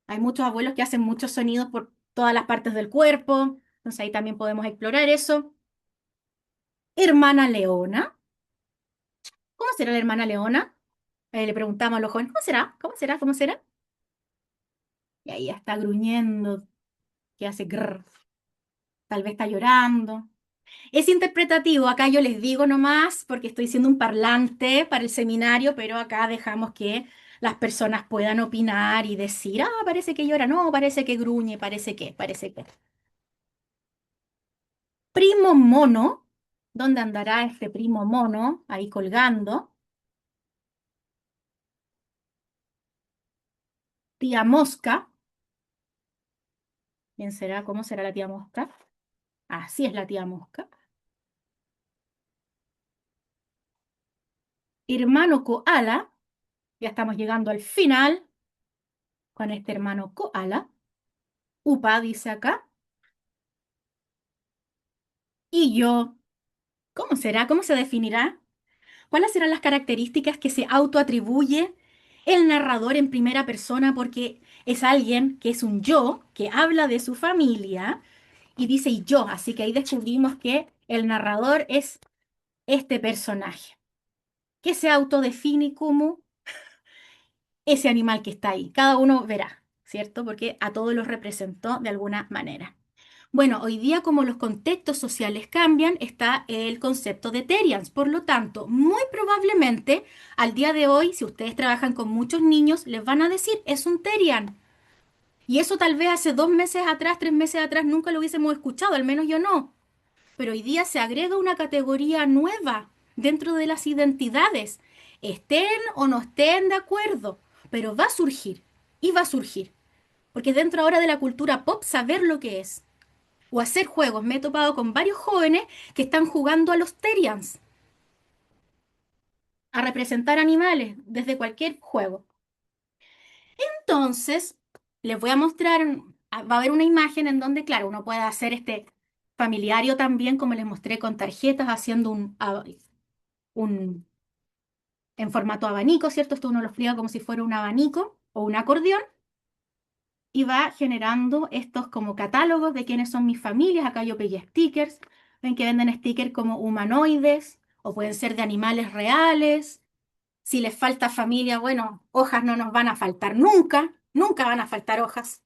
Hay muchos abuelos que hacen muchos sonidos por todas las partes del cuerpo. Entonces ahí también podemos explorar eso. Hermana leona. ¿Cómo será la hermana leona? Le preguntamos a los jóvenes, ¿cómo será? ¿Cómo será? ¿Cómo será? Y ahí ya está gruñendo, que hace grrr. Tal vez está llorando. Es interpretativo, acá yo les digo nomás porque estoy siendo un parlante para el seminario, pero acá dejamos que las personas puedan opinar y decir, parece que llora, no, parece que gruñe, parece que. Primo mono, ¿dónde andará este primo mono? Ahí colgando. Tía mosca, ¿quién será? ¿Cómo será la tía mosca? Así es la tía mosca. Hermano koala, ya estamos llegando al final con este hermano koala. Upa dice acá. Y yo. ¿Cómo será? ¿Cómo se definirá? ¿Cuáles serán las características que se autoatribuye el narrador en primera persona? Porque es alguien que es un yo, que habla de su familia y dice y yo. Así que ahí descubrimos que el narrador es este personaje, que se autodefine como ese animal que está ahí. Cada uno verá, ¿cierto? Porque a todos los representó de alguna manera. Bueno, hoy día como los contextos sociales cambian, está el concepto de Terians. Por lo tanto, muy probablemente al día de hoy, si ustedes trabajan con muchos niños, les van a decir, es un Terian. Y eso tal vez hace 2 meses atrás, 3 meses atrás, nunca lo hubiésemos escuchado, al menos yo no. Pero hoy día se agrega una categoría nueva dentro de las identidades, estén o no estén de acuerdo, pero va a surgir y va a surgir, porque dentro ahora de la cultura pop saber lo que es o hacer juegos. Me he topado con varios jóvenes que están jugando a los Terians, a representar animales desde cualquier juego. Entonces, les voy a mostrar, va a haber una imagen en donde, claro, uno puede hacer este familiario también, como les mostré con tarjetas, haciendo un en formato abanico, ¿cierto? Esto uno lo pliega como si fuera un abanico o un acordeón y va generando estos como catálogos de quiénes son mis familias. Acá yo pegué stickers. Ven que venden stickers como humanoides o pueden ser de animales reales. Si les falta familia, bueno, hojas no nos van a faltar nunca. Nunca van a faltar hojas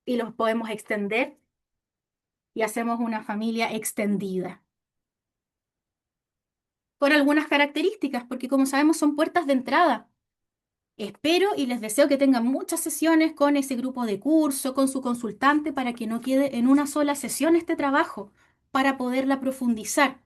y los podemos extender y hacemos una familia extendida. Con algunas características, porque como sabemos son puertas de entrada. Espero y les deseo que tengan muchas sesiones con ese grupo de curso, con su consultante, para que no quede en una sola sesión este trabajo, para poderla profundizar.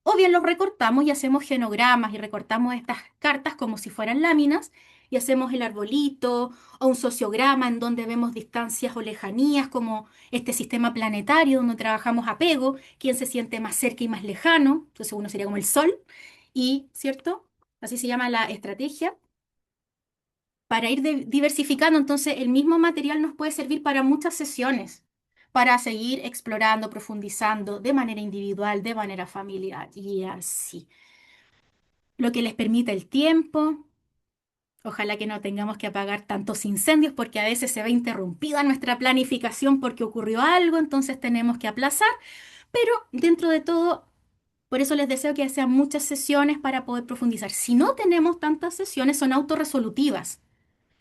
O bien los recortamos y hacemos genogramas y recortamos estas cartas como si fueran láminas y hacemos el arbolito o un sociograma en donde vemos distancias o lejanías como este sistema planetario donde trabajamos apego, quién se siente más cerca y más lejano, entonces uno sería como el sol y, ¿cierto? Así se llama la estrategia para ir diversificando. Entonces, el mismo material nos puede servir para muchas sesiones, para seguir explorando, profundizando de manera individual, de manera familiar y así. Lo que les permite el tiempo. Ojalá que no tengamos que apagar tantos incendios porque a veces se ve interrumpida nuestra planificación porque ocurrió algo, entonces tenemos que aplazar, pero dentro de todo, por eso les deseo que sean muchas sesiones para poder profundizar. Si no tenemos tantas sesiones, son autorresolutivas,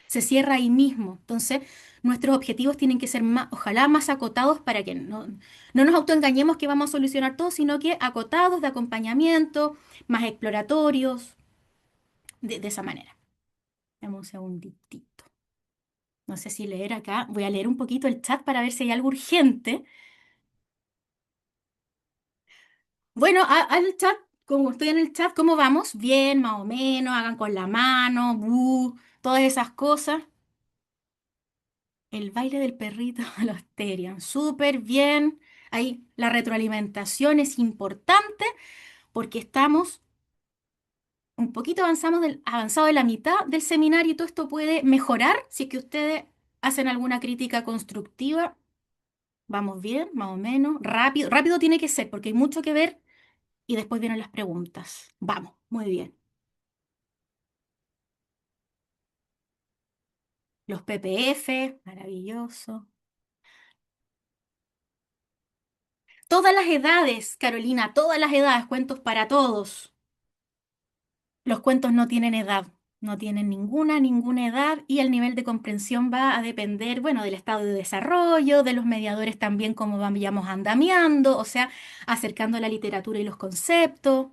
se cierra ahí mismo. Entonces, nuestros objetivos tienen que ser más, ojalá más acotados para que no nos autoengañemos que vamos a solucionar todo, sino que acotados de acompañamiento, más exploratorios, de esa manera. Dame un segunditito. No sé si leer acá. Voy a leer un poquito el chat para ver si hay algo urgente. Bueno, al chat, como estoy en el chat, ¿cómo vamos? Bien, más o menos, hagan con la mano, todas esas cosas. El baile del perrito a los Terian. Súper bien. Ahí la retroalimentación es importante porque estamos un poquito avanzado de la mitad del seminario y todo esto puede mejorar si es que ustedes hacen alguna crítica constructiva. Vamos bien, más o menos. Rápido, rápido tiene que ser porque hay mucho que ver y después vienen las preguntas. Vamos, muy bien. Los PPF, maravilloso. Todas las edades, Carolina, todas las edades, cuentos para todos. Los cuentos no tienen edad, no tienen ninguna edad y el nivel de comprensión va a depender, bueno, del estado de desarrollo, de los mediadores también, cómo vayamos andamiando, o sea, acercando la literatura y los conceptos.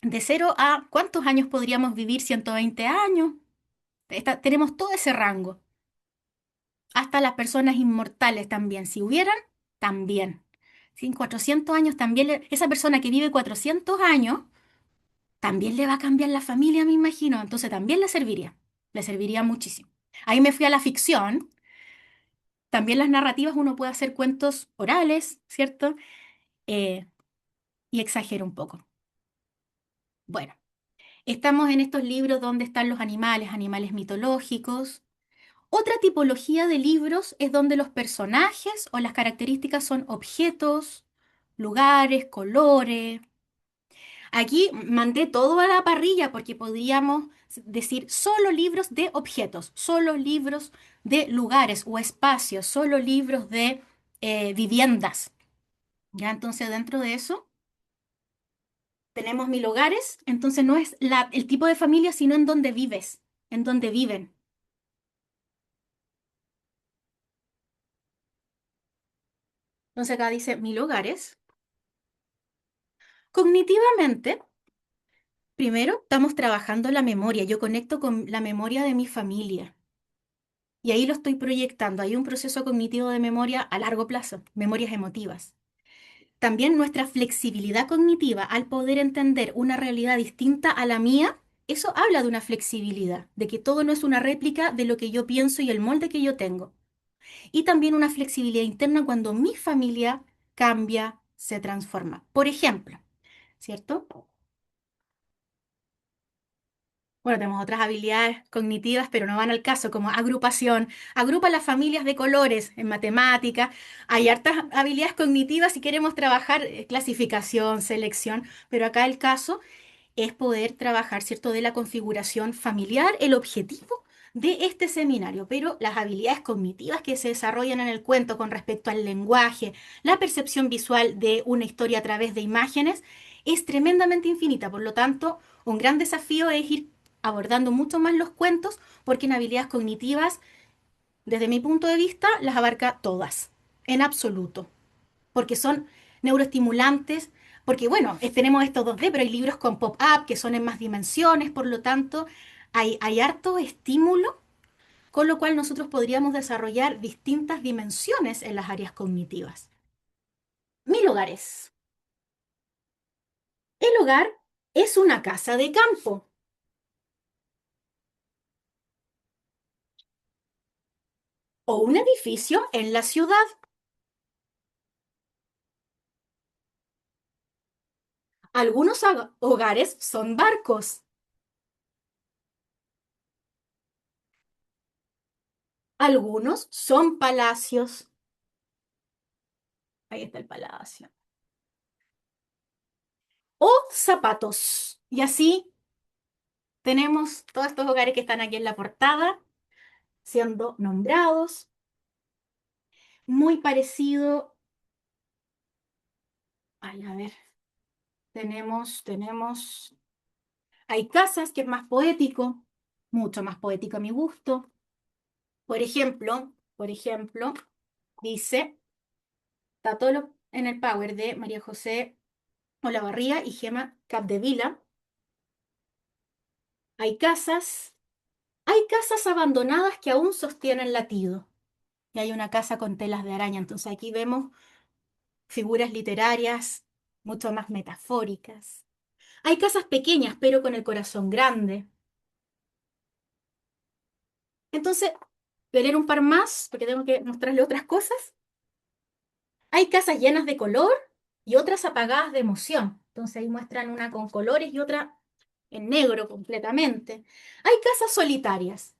De 0 a ¿cuántos años podríamos vivir? 120 años. Tenemos todo ese rango. Hasta las personas inmortales también, si hubieran, también. Si en 400 años también, esa persona que vive 400 años, también le va a cambiar la familia, me imagino. Entonces también le serviría muchísimo. Ahí me fui a la ficción. También las narrativas, uno puede hacer cuentos orales, ¿cierto? Eh, y exagero un poco. Bueno, estamos en estos libros donde están los animales, animales mitológicos. Otra tipología de libros es donde los personajes o las características son objetos, lugares, colores. Aquí mandé todo a la parrilla porque podríamos decir solo libros de objetos, solo libros de lugares o espacios, solo libros de viviendas. Ya, entonces dentro de eso tenemos mil hogares, entonces no es el tipo de familia, sino en donde vives, en donde viven. Entonces acá dice 1000 hogares. Cognitivamente, primero estamos trabajando la memoria. Yo conecto con la memoria de mi familia. Y ahí lo estoy proyectando. Hay un proceso cognitivo de memoria a largo plazo, memorias emotivas. También nuestra flexibilidad cognitiva al poder entender una realidad distinta a la mía, eso habla de una flexibilidad, de que todo no es una réplica de lo que yo pienso y el molde que yo tengo. Y también una flexibilidad interna cuando mi familia cambia, se transforma. Por ejemplo, ¿cierto? Bueno, tenemos otras habilidades cognitivas, pero no van al caso, como agrupación. Agrupa las familias de colores en matemática. Hay hartas habilidades cognitivas si queremos trabajar clasificación, selección, pero acá el caso es poder trabajar, ¿cierto?, de la configuración familiar, el objetivo de este seminario, pero las habilidades cognitivas que se desarrollan en el cuento con respecto al lenguaje, la percepción visual de una historia a través de imágenes, es tremendamente infinita. Por lo tanto, un gran desafío es ir abordando mucho más los cuentos, porque en habilidades cognitivas, desde mi punto de vista, las abarca todas, en absoluto, porque son neuroestimulantes, porque bueno, tenemos estos 2D, pero hay libros con pop-up que son en más dimensiones, por lo tanto, hay harto estímulo, con lo cual nosotros podríamos desarrollar distintas dimensiones en las áreas cognitivas. 1000 hogares. El hogar es una casa de campo o un edificio en la ciudad. Algunos hogares son barcos, algunos son palacios. Ahí está el palacio. O zapatos. Y así tenemos todos estos hogares que están aquí en la portada siendo nombrados. Muy parecido. Ay, a ver, tenemos. Hay casas que es más poético, mucho más poético a mi gusto. Por ejemplo, dice, está todo en el Power de María José Olavarría y Gema Capdevila. Hay casas, hay casas abandonadas que aún sostienen latido. Y hay una casa con telas de araña. Entonces aquí vemos figuras literarias mucho más metafóricas. Hay casas pequeñas, pero con el corazón grande. Entonces, voy a leer un par más, porque tengo que mostrarle otras cosas. Hay casas llenas de color y otras apagadas de emoción. Entonces ahí muestran una con colores y otra en negro completamente. Hay casas solitarias.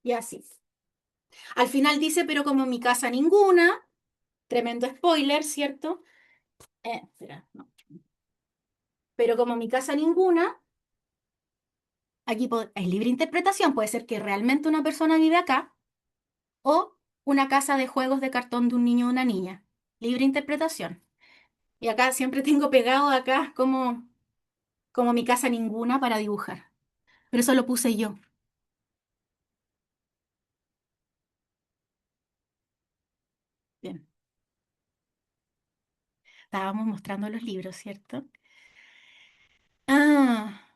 Y así. Al final dice, pero como en mi casa ninguna, tremendo spoiler, ¿cierto? Espera, no. Pero como en mi casa ninguna, aquí es libre interpretación, puede ser que realmente una persona vive acá o una casa de juegos de cartón de un niño o una niña. Libre interpretación. Y acá siempre tengo pegado acá como mi casa ninguna para dibujar. Pero eso lo puse yo. Bien, estábamos mostrando los libros, ¿cierto? Ah,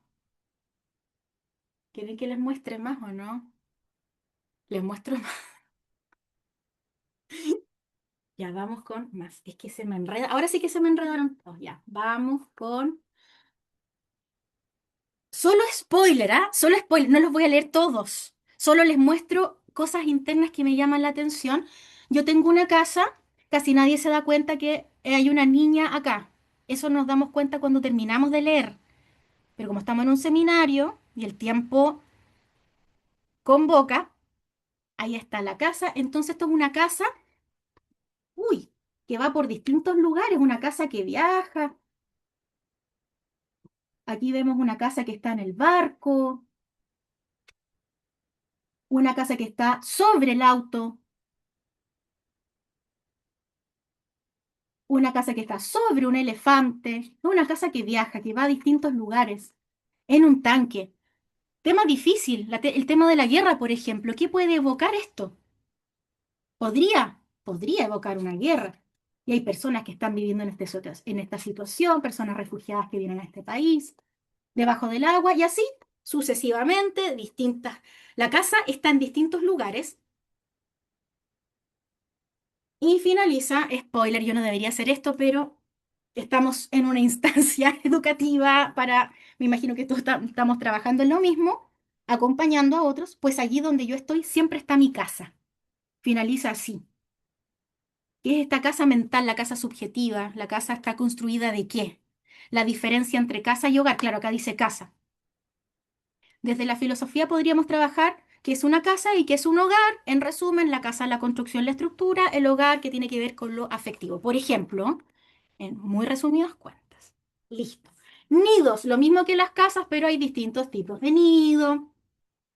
¿quieren que les muestre más o no? Les muestro más. Ya, vamos con más. Es que se me enreda. Ahora sí que se me enredaron todos. Ya, vamos con. Solo spoiler, ¿ah? Solo spoiler. No los voy a leer todos. Solo les muestro cosas internas que me llaman la atención. Yo tengo una casa, casi nadie se da cuenta que hay una niña acá. Eso nos damos cuenta cuando terminamos de leer. Pero como estamos en un seminario y el tiempo convoca, ahí está la casa. Entonces esto es una casa, uy, que va por distintos lugares, una casa que viaja. Aquí vemos una casa que está en el barco, una casa que está sobre el auto, una casa que está sobre un elefante, una casa que viaja, que va a distintos lugares, en un tanque. Tema difícil, el tema de la guerra, por ejemplo. ¿Qué puede evocar esto? ¿Podría? podría evocar una guerra. Y hay personas que están viviendo en esta situación, personas refugiadas que vienen a este país, debajo del agua, y así sucesivamente, distintas. La casa está en distintos lugares y finaliza, spoiler, yo no debería hacer esto, pero estamos en una instancia educativa para, me imagino que todos estamos trabajando en lo mismo, acompañando a otros, pues allí donde yo estoy siempre está mi casa. Finaliza así. ¿Qué es esta casa mental, la casa subjetiva? ¿La casa está construida de qué? La diferencia entre casa y hogar, claro, acá dice casa. Desde la filosofía podríamos trabajar qué es una casa y qué es un hogar. En resumen, la casa, la construcción, la estructura, el hogar que tiene que ver con lo afectivo. Por ejemplo, en muy resumidas cuentas. Listo. Nidos, lo mismo que las casas, pero hay distintos tipos de nido.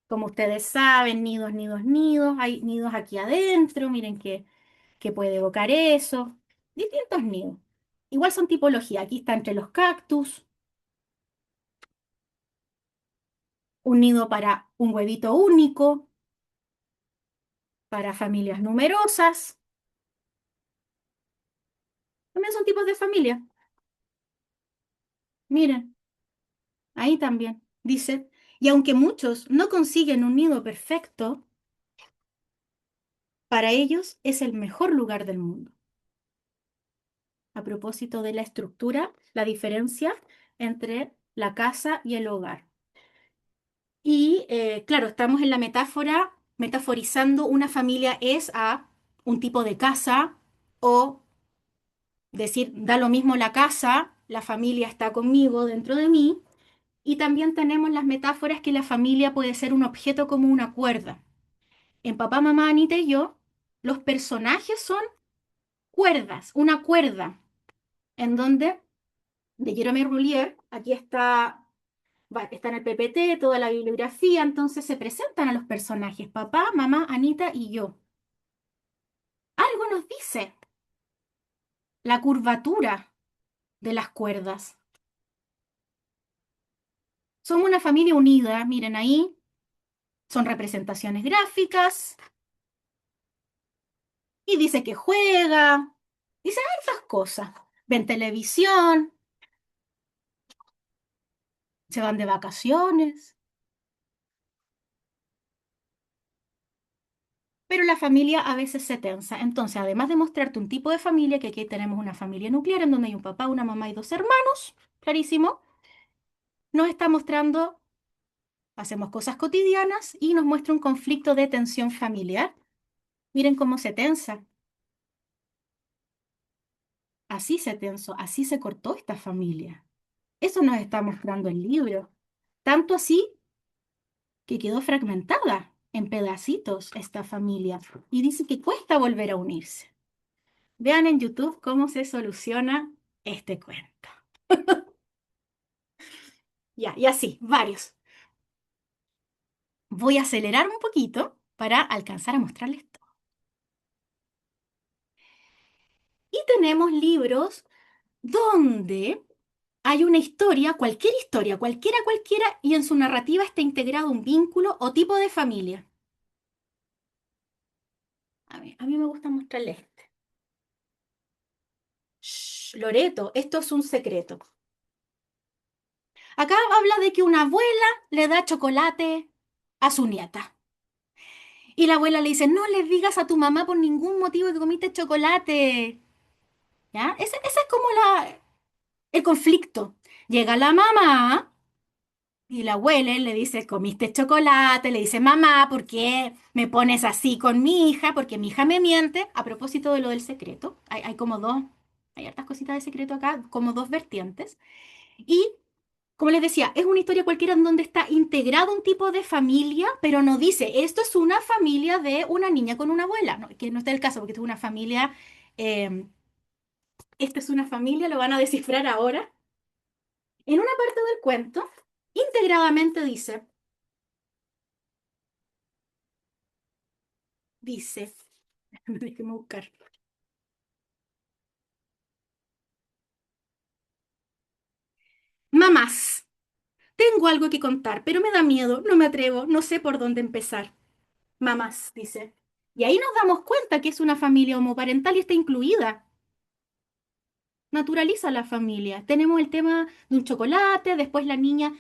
Como ustedes saben, nidos, nidos, nidos. Hay nidos aquí adentro, miren que puede evocar eso. Distintos nidos. Igual son tipología. Aquí está entre los cactus, un nido para un huevito único, para familias numerosas. También son tipos de familia. Miren, ahí también dice. Y aunque muchos no consiguen un nido perfecto, para ellos es el mejor lugar del mundo. A propósito de la estructura, la diferencia entre la casa y el hogar. Y claro, estamos en la metáfora, metaforizando una familia es a un tipo de casa o decir, da lo mismo la casa, la familia está conmigo, dentro de mí. Y también tenemos las metáforas que la familia puede ser un objeto como una cuerda. En Papá, Mamá, Anita y yo, los personajes son cuerdas, una cuerda, en donde de Jerome Roulier, aquí está, está en el PPT, toda la bibliografía, entonces se presentan a los personajes, papá, mamá, Anita y yo. Algo nos dice la curvatura de las cuerdas. Somos una familia unida, miren ahí, son representaciones gráficas, y dice que juega, dice hartas cosas. Ven televisión, se van de vacaciones. Pero la familia a veces se tensa. Entonces, además de mostrarte un tipo de familia, que aquí tenemos una familia nuclear en donde hay un papá, una mamá y dos hermanos, clarísimo, nos está mostrando, hacemos cosas cotidianas y nos muestra un conflicto de tensión familiar. Miren cómo se tensa. Así se tensó, así se cortó esta familia. Eso nos está mostrando el libro. Tanto así que quedó fragmentada en pedacitos esta familia y dice que cuesta volver a unirse. Vean en YouTube cómo se soluciona este cuento. Ya, y así, varios. Voy a acelerar un poquito para alcanzar a mostrarles todo. Y tenemos libros donde hay una historia, cualquiera, cualquiera, y en su narrativa está integrado un vínculo o tipo de familia. A mí me gusta mostrarles este. Shh, Loreto, esto es un secreto. Acá habla de que una abuela le da chocolate a su nieta. Y la abuela le dice, no le digas a tu mamá por ningún motivo que comiste chocolate. ¿Ya? Ese es como el conflicto. Llega la mamá y la abuela le dice, comiste chocolate, le dice, mamá, ¿por qué me pones así con mi hija? Porque mi hija me miente. A propósito de lo del secreto, hay como dos, hay hartas cositas de secreto acá, como dos vertientes. Y como les decía, es una historia cualquiera en donde está integrado un tipo de familia, pero no dice, esto es una familia de una niña con una abuela, no, que no está el caso, porque esto es una familia, eh, esta es una familia, lo van a descifrar ahora. En una parte del cuento, integradamente dice, déjeme buscar. Mamás, tengo algo que contar, pero me da miedo, no me atrevo, no sé por dónde empezar. Mamás, dice. Y ahí nos damos cuenta que es una familia homoparental y está incluida. Naturaliza la familia. Tenemos el tema de un chocolate, después la niña,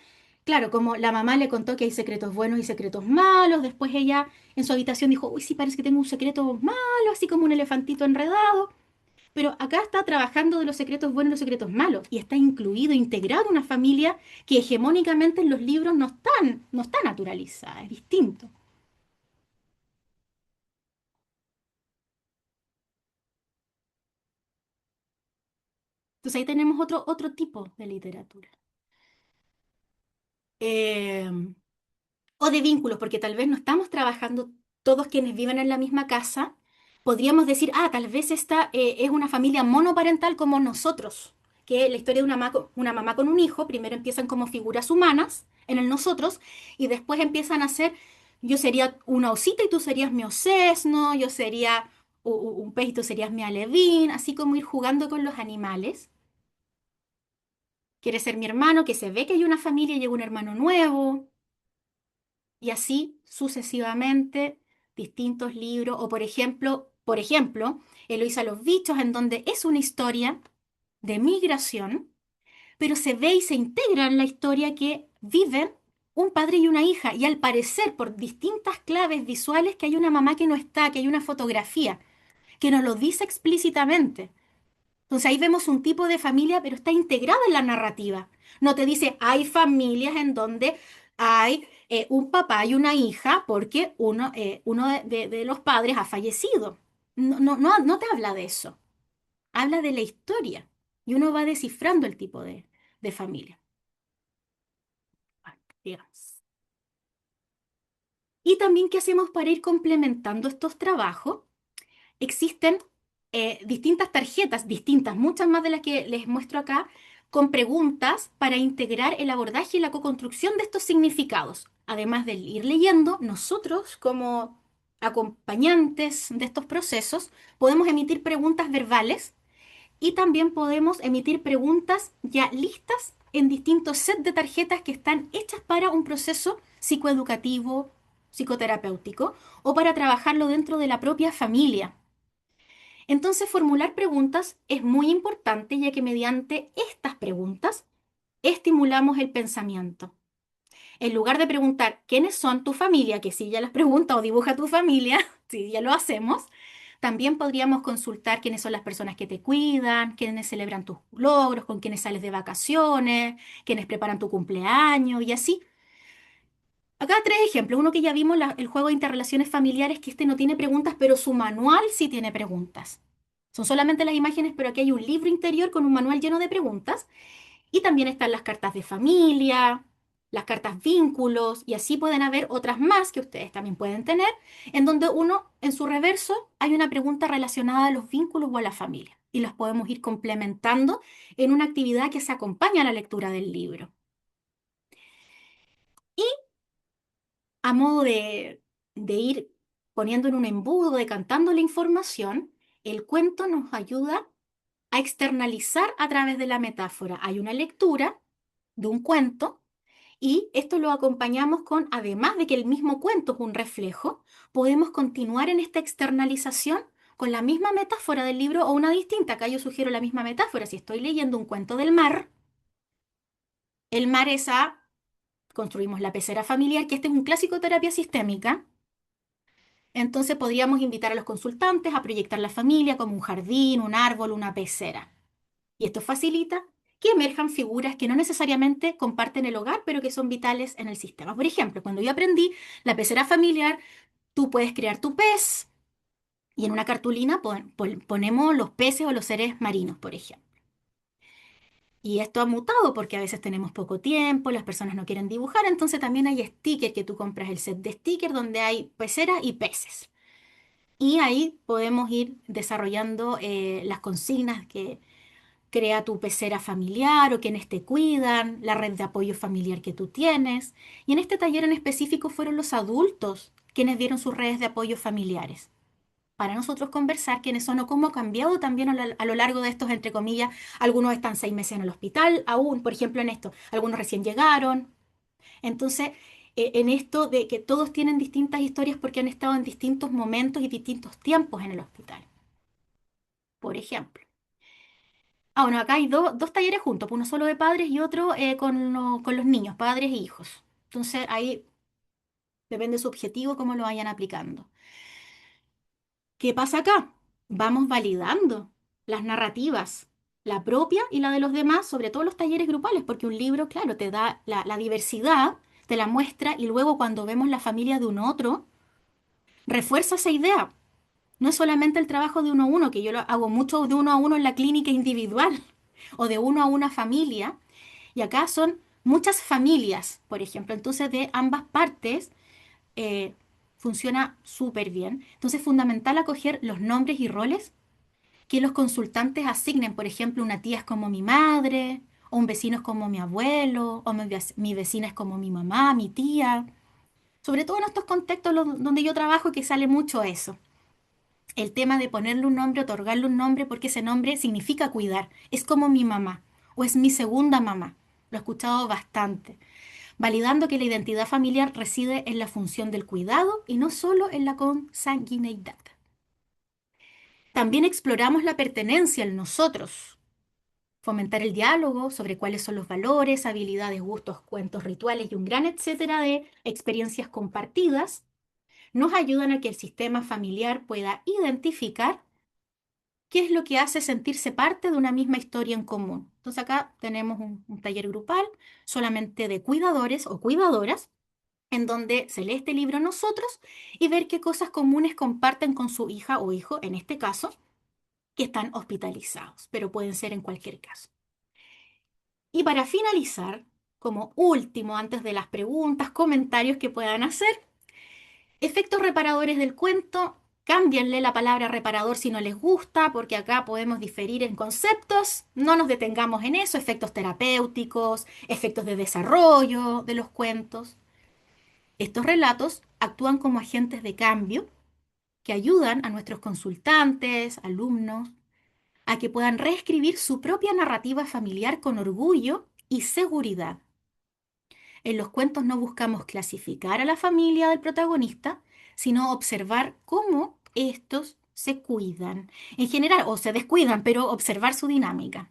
claro, como la mamá le contó que hay secretos buenos y secretos malos, después ella en su habitación dijo, uy, sí, parece que tengo un secreto malo, así como un elefantito enredado. Pero acá está trabajando de los secretos buenos y los secretos malos, y está incluido, integrado una familia que hegemónicamente en los libros no está naturalizada, es distinto. Entonces ahí tenemos otro tipo de literatura. Eh, o de vínculos, porque tal vez no estamos trabajando todos quienes viven en la misma casa. Podríamos decir, ah, tal vez esta es una familia monoparental como nosotros, que la historia de una mamá con un hijo, primero empiezan como figuras humanas en el nosotros y después empiezan a ser, yo sería una osita y tú serías mi osesno, yo sería un pez y tú serías mi alevín, así como ir jugando con los animales. Quiere ser mi hermano, que se ve que hay una familia y llega un hermano nuevo. Y así sucesivamente, distintos libros, o por ejemplo, Eloísa los bichos, en donde es una historia de migración, pero se ve y se integra en la historia que viven un padre y una hija, y al parecer, por distintas claves visuales, que hay una mamá que no está, que hay una fotografía, que nos lo dice explícitamente. Entonces ahí vemos un tipo de familia, pero está integrada en la narrativa. No te dice, hay familias en donde hay un papá y una hija porque uno de los padres ha fallecido. No te habla de eso. Habla de la historia. Y uno va descifrando el tipo de familia. Bueno, digamos. Y también, ¿qué hacemos para ir complementando estos trabajos? Existen distintas tarjetas, distintas, muchas más de las que les muestro acá, con preguntas para integrar el abordaje y la coconstrucción de estos significados. Además de ir leyendo, nosotros como acompañantes de estos procesos podemos emitir preguntas verbales y también podemos emitir preguntas ya listas en distintos sets de tarjetas que están hechas para un proceso psicoeducativo, psicoterapéutico o para trabajarlo dentro de la propia familia. Entonces, formular preguntas es muy importante ya que mediante estas preguntas estimulamos el pensamiento. En lugar de preguntar quiénes son tu familia, que si ya las pregunta o dibuja tu familia, si ya lo hacemos, también podríamos consultar quiénes son las personas que te cuidan, quiénes celebran tus logros, con quiénes sales de vacaciones, quiénes preparan tu cumpleaños y así. Acá tres ejemplos. Uno que ya vimos, el juego de interrelaciones familiares, que este no tiene preguntas, pero su manual sí tiene preguntas. Son solamente las imágenes, pero aquí hay un libro interior con un manual lleno de preguntas. Y también están las cartas de familia, las cartas vínculos, y así pueden haber otras más que ustedes también pueden tener, en donde uno, en su reverso, hay una pregunta relacionada a los vínculos o a la familia. Y los podemos ir complementando en una actividad que se acompaña a la lectura del libro. Y a modo de ir poniendo en un embudo, decantando la información, el cuento nos ayuda a externalizar a través de la metáfora. Hay una lectura de un cuento y esto lo acompañamos con, además de que el mismo cuento es un reflejo, podemos continuar en esta externalización con la misma metáfora del libro o una distinta. Acá yo sugiero la misma metáfora. Si estoy leyendo un cuento del mar, el mar es construimos la pecera familiar, que este es un clásico de terapia sistémica. Entonces podríamos invitar a los consultantes a proyectar la familia como un jardín, un árbol, una pecera. Y esto facilita que emerjan figuras que no necesariamente comparten el hogar, pero que son vitales en el sistema. Por ejemplo, cuando yo aprendí la pecera familiar, tú puedes crear tu pez y en una cartulina ponemos los peces o los seres marinos, por ejemplo. Y esto ha mutado porque a veces tenemos poco tiempo, las personas no quieren dibujar, entonces también hay stickers que tú compras el set de stickers donde hay peceras y peces. Y ahí podemos ir desarrollando las consignas que crea tu pecera familiar o quienes te cuidan, la red de apoyo familiar que tú tienes. Y en este taller en específico fueron los adultos quienes dieron sus redes de apoyo familiares. Para nosotros conversar quiénes son o cómo ha cambiado también a lo largo de estos, entre comillas, algunos están 6 meses en el hospital, aún, por ejemplo, en esto, algunos recién llegaron. Entonces, en esto de que todos tienen distintas historias porque han estado en distintos momentos y distintos tiempos en el hospital, por ejemplo. Ah, bueno, acá hay dos talleres juntos, pues uno solo de padres y otro con los niños, padres e hijos. Entonces ahí depende de su objetivo, cómo lo vayan aplicando. ¿Qué pasa acá? Vamos validando las narrativas, la propia y la de los demás, sobre todo los talleres grupales, porque un libro, claro, te da la diversidad, te la muestra y luego cuando vemos la familia de un otro, refuerza esa idea. No es solamente el trabajo de uno a uno, que yo lo hago mucho de uno a uno en la clínica individual o de uno a una familia, y acá son muchas familias, por ejemplo, entonces de ambas partes eh, funciona súper bien. Entonces es fundamental acoger los nombres y roles que los consultantes asignen. Por ejemplo, una tía es como mi madre, o un vecino es como mi abuelo, o mi vecina es como mi mamá, mi tía. Sobre todo en estos contextos donde yo trabajo, que sale mucho eso. El tema de ponerle un nombre, otorgarle un nombre, porque ese nombre significa cuidar. Es como mi mamá, o es mi segunda mamá. Lo he escuchado bastante. Validando que la identidad familiar reside en la función del cuidado y no solo en la consanguineidad. También exploramos la pertenencia en nosotros, fomentar el diálogo sobre cuáles son los valores, habilidades, gustos, cuentos, rituales y un gran etcétera de experiencias compartidas, nos ayudan a que el sistema familiar pueda identificar qué es lo que hace sentirse parte de una misma historia en común. Entonces acá tenemos un taller grupal solamente de cuidadores o cuidadoras en donde se lee este libro nosotros y ver qué cosas comunes comparten con su hija o hijo, en este caso, que están hospitalizados, pero pueden ser en cualquier caso. Y para finalizar, como último, antes de las preguntas, comentarios que puedan hacer, efectos reparadores del cuento, cámbienle la palabra reparador si no les gusta, porque acá podemos diferir en conceptos, no nos detengamos en eso, efectos terapéuticos, efectos de desarrollo de los cuentos. Estos relatos actúan como agentes de cambio que ayudan a nuestros consultantes, alumnos, a que puedan reescribir su propia narrativa familiar con orgullo y seguridad. En los cuentos no buscamos clasificar a la familia del protagonista, sino observar cómo estos se cuidan. En general, o se descuidan, pero observar su dinámica.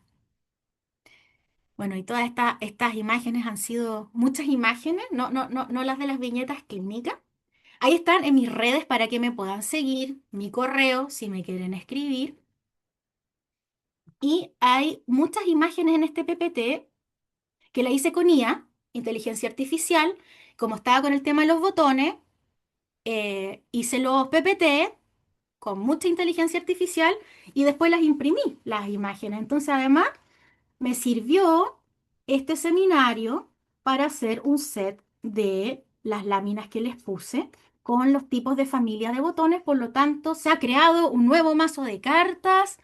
Bueno, y todas estas imágenes han sido muchas imágenes, no las de las viñetas clínicas. Ahí están en mis redes para que me puedan seguir, mi correo si me quieren escribir. Y hay muchas imágenes en este PPT que la hice con IA, inteligencia artificial. Como estaba con el tema de los botones, hice los PPT con mucha inteligencia artificial y después las imprimí, las imágenes. Entonces, además, me sirvió este seminario para hacer un set de las láminas que les puse con los tipos de familia de botones. Por lo tanto, se ha creado un nuevo mazo de cartas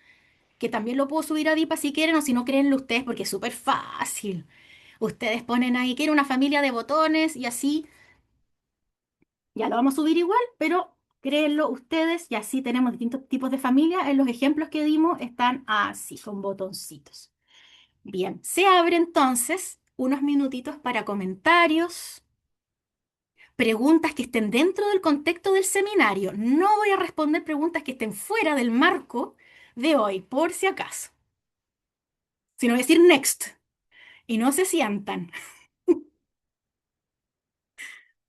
que también lo puedo subir a Dipa si quieren o si no, créenlo ustedes porque es súper fácil. Ustedes ponen ahí, quiero una familia de botones y así ya lo vamos a subir igual, pero créenlo ustedes y así tenemos distintos tipos de familia. En los ejemplos que dimos están así, con botoncitos. Bien, se abre entonces unos minutitos para comentarios, preguntas que estén dentro del contexto del seminario. No voy a responder preguntas que estén fuera del marco de hoy, por si acaso. Sino voy a decir next y no se sientan.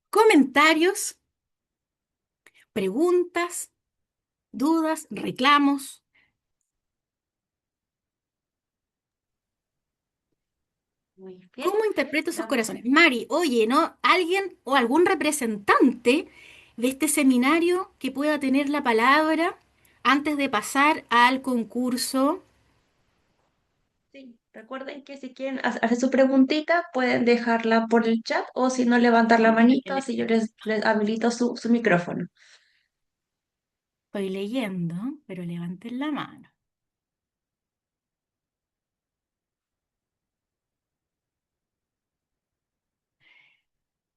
Comentarios, preguntas, dudas, reclamos. Muy bien. ¿Cómo interpreto esos Damos. corazones? Mari, oye, ¿no? ¿Alguien o algún representante de este seminario que pueda tener la palabra antes de pasar al concurso? Sí, recuerden que si quieren hacer su preguntita, pueden dejarla por el chat o si no, levantar la manito, así yo les habilito su micrófono. Estoy leyendo, pero levanten la mano.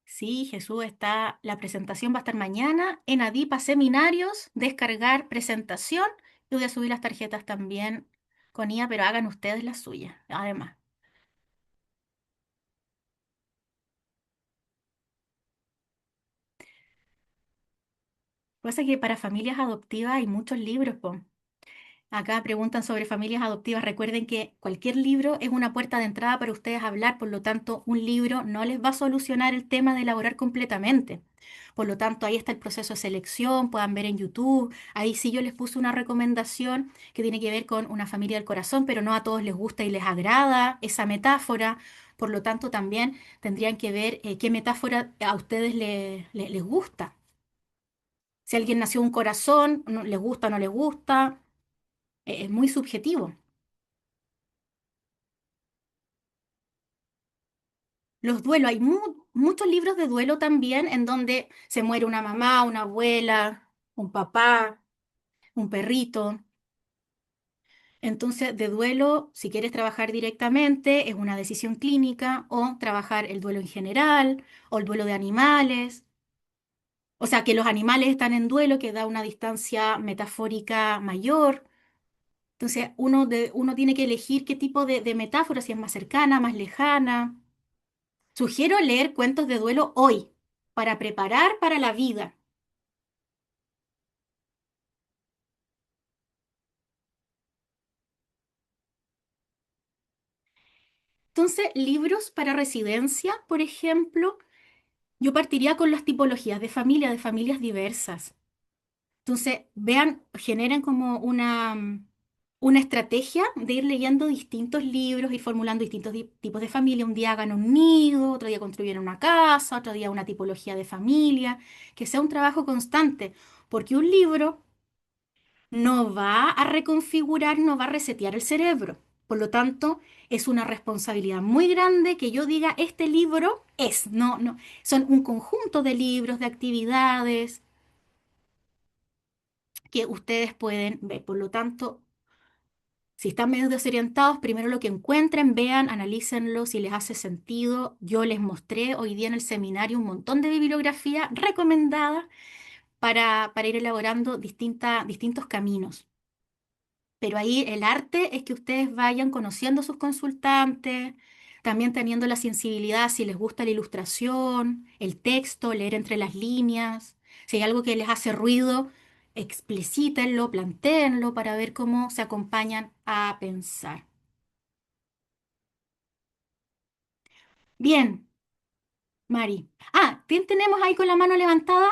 Sí, Jesús, está, la presentación va a estar mañana en Adipa Seminarios, descargar presentación. Yo voy a subir las tarjetas también con IA, pero hagan ustedes las suyas, además. Pasa que para familias adoptivas hay muchos libros, po. Acá preguntan sobre familias adoptivas. Recuerden que cualquier libro es una puerta de entrada para ustedes hablar, por lo tanto, un libro no les va a solucionar el tema de elaborar completamente. Por lo tanto, ahí está el proceso de selección, puedan ver en YouTube. Ahí sí yo les puse una recomendación que tiene que ver con una familia del corazón, pero no a todos les gusta y les agrada esa metáfora. Por lo tanto, también tendrían que ver qué metáfora a ustedes les gusta. Si alguien nació un corazón, les gusta o no les gusta, es muy subjetivo. Los duelos, hay muchos libros de duelo también en donde se muere una mamá, una abuela, un papá, un perrito. Entonces, de duelo, si quieres trabajar directamente, es una decisión clínica o trabajar el duelo en general o el duelo de animales. O sea, que los animales están en duelo, que da una distancia metafórica mayor. Entonces, uno tiene que elegir qué tipo de metáfora, si es más cercana, más lejana. Sugiero leer cuentos de duelo hoy, para preparar para la vida. Entonces, libros para residencia, por ejemplo, yo partiría con las tipologías de familias diversas. Entonces, vean, generen como una estrategia de ir leyendo distintos libros, ir formulando distintos tipos de familia. Un día hagan un nido, otro día construyen una casa, otro día una tipología de familia, que sea un trabajo constante, porque un libro no va a reconfigurar, no va a resetear el cerebro. Por lo tanto, es una responsabilidad muy grande que yo diga, este libro es, no, no, son un conjunto de libros, de actividades que ustedes pueden ver. Por lo tanto, si están medio desorientados, primero lo que encuentren, vean, analícenlo, si les hace sentido. Yo les mostré hoy día en el seminario un montón de bibliografía recomendada para ir elaborando distintos caminos. Pero ahí el arte es que ustedes vayan conociendo a sus consultantes, también teniendo la sensibilidad si les gusta la ilustración, el texto, leer entre las líneas. Si hay algo que les hace ruido, explícitenlo, plantéenlo para ver cómo se acompañan a pensar. Bien, Mari. Ah, ¿quién tenemos ahí con la mano levantada?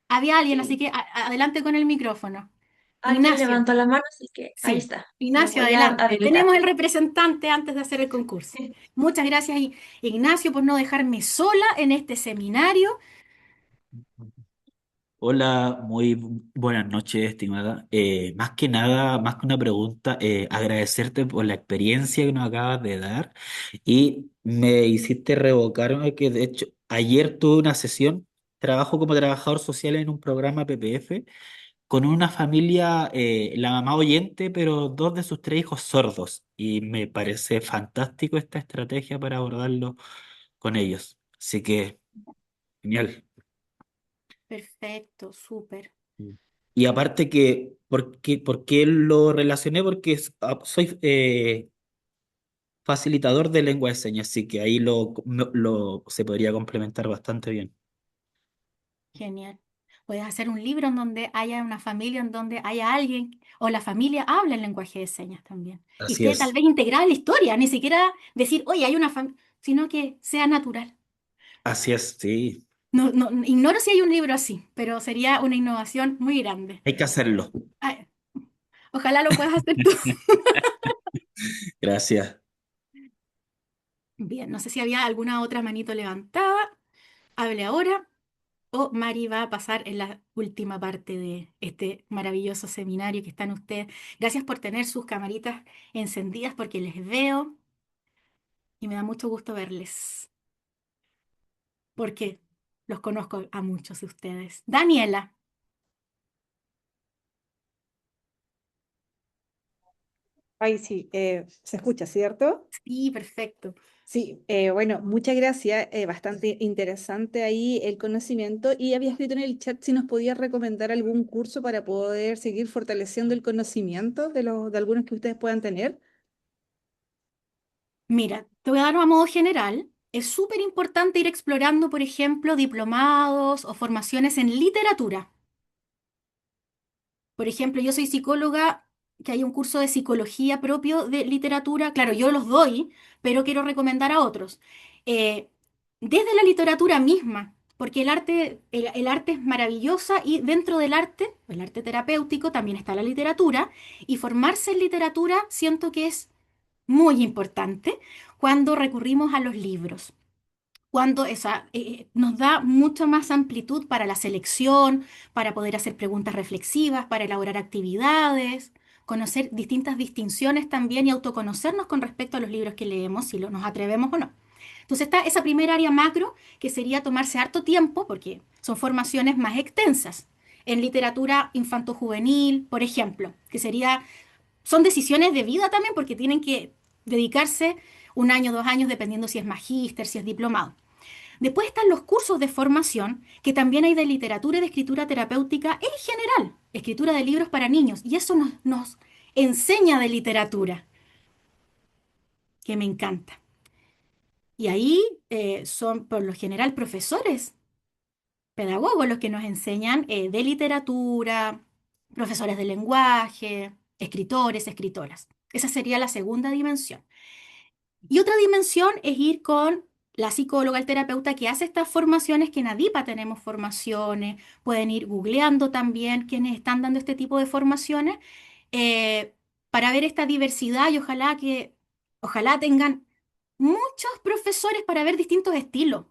Había alguien, así Sí, que adelante con el micrófono. alguien Ignacio. levantó la mano, así que ahí Sí, está. Lo Ignacio, voy a adelante. habilitar. Tenemos el representante antes de hacer el concurso. Muchas gracias, Ignacio, por no dejarme sola en este seminario. Hola, muy buenas noches, estimada. Más que nada, más que una pregunta, agradecerte por la experiencia que nos acabas de dar y me hiciste revocarme que de hecho ayer tuve una sesión, trabajo como trabajador social en un programa PPF con una familia, la mamá oyente, pero dos de sus tres hijos sordos y me parece fantástico esta estrategia para abordarlo con ellos. Así que, genial. Perfecto, súper. Y aparte que, por qué lo relacioné? Porque soy facilitador de lengua de señas, así que ahí se podría complementar bastante bien. Genial. Puedes hacer un libro en donde haya una familia, en donde haya alguien, o la familia habla el lenguaje de señas también. Y Así esté tal es, vez integrada en la historia, ni siquiera decir, oye, hay una familia, sino que sea natural. así es, sí, No, no, ignoro si hay un libro así, pero sería una innovación muy grande. hay que hacerlo. Ay, ojalá lo puedas hacer tú. Gracias. Bien, no sé si había alguna otra manito levantada. Hable ahora o Mari va a pasar en la última parte de este maravilloso seminario que están ustedes. Gracias por tener sus camaritas encendidas porque les veo y me da mucho gusto verles porque los conozco a muchos de ustedes. Daniela, Ay, sí, se escucha, ¿cierto? sí, perfecto. Sí, bueno, muchas gracias. Bastante interesante ahí el conocimiento. Y había escrito en el chat si nos podía recomendar algún curso para poder seguir fortaleciendo el conocimiento de algunos que ustedes puedan tener. Mira, te voy a dar a modo general. Es súper importante ir explorando, por ejemplo, diplomados o formaciones en literatura. Por ejemplo, yo soy psicóloga, que hay un curso de psicología propio de literatura. Claro, yo los doy, pero quiero recomendar a otros. Eh, Desde la literatura misma, porque el arte es maravillosa y dentro del arte, el arte terapéutico, también está la literatura. Y formarse en literatura siento que es muy importante cuando recurrimos a los libros cuando nos da mucha más amplitud para la selección, para poder hacer preguntas reflexivas, para elaborar actividades, conocer distintas distinciones también y autoconocernos con respecto a los libros que leemos, si nos atrevemos o no. Entonces está esa primera área macro, que sería tomarse harto tiempo, porque son formaciones más extensas. En literatura infanto-juvenil, por ejemplo, son decisiones de vida también, porque tienen que dedicarse un año, 2 años, dependiendo si es magíster, si es diplomado. Después están los cursos de formación, que también hay de literatura y de escritura terapéutica en general, escritura de libros para niños, y eso nos enseña de literatura, que me encanta. Y ahí son por lo general profesores, pedagogos los que nos enseñan de literatura, profesores de lenguaje, escritores, escritoras. Esa sería la segunda dimensión. Y otra dimensión es ir con la psicóloga, el terapeuta que hace estas formaciones, que en ADIPA tenemos formaciones, pueden ir googleando también quienes están dando este tipo de formaciones, eh, para ver esta diversidad y ojalá tengan muchos profesores para ver distintos estilos.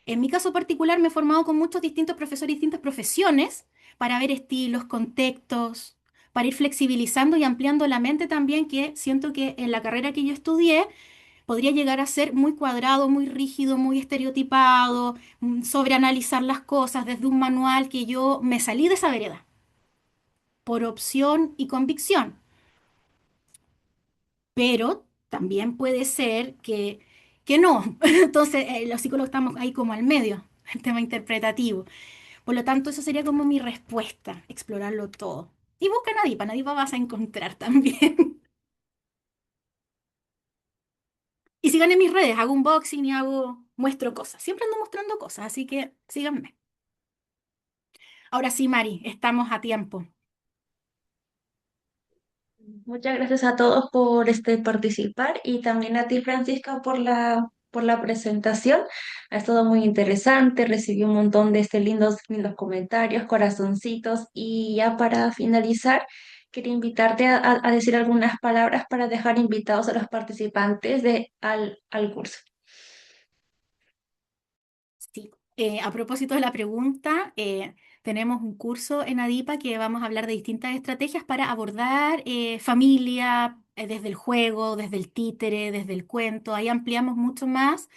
En mi caso particular me he formado con muchos distintos profesores y distintas profesiones para ver estilos, contextos, para ir flexibilizando y ampliando la mente también, que siento que en la carrera que yo estudié, podría llegar a ser muy cuadrado, muy rígido, muy estereotipado, sobreanalizar las cosas desde un manual, que yo me salí de esa vereda por opción y convicción. Pero también puede ser que no. Entonces, los psicólogos estamos ahí como al medio, el tema interpretativo. Por lo tanto, eso sería como mi respuesta, explorarlo todo. Y busca Nadipa, Nadipa vas a encontrar también. Y sigan en mis redes, hago unboxing y muestro cosas. Siempre ando mostrando cosas, así que síganme. Ahora sí, Mari, estamos a tiempo. Muchas gracias a todos por participar y también a ti, Francisca, por la presentación. Ha estado muy interesante, recibí un montón de lindos comentarios, corazoncitos y ya para finalizar, quería invitarte a decir algunas palabras para dejar invitados a los participantes al curso. Sí. A propósito de la pregunta, tenemos un curso en ADIPA que vamos a hablar de distintas estrategias para abordar familia, desde el juego, desde el títere, desde el cuento. Ahí ampliamos mucho más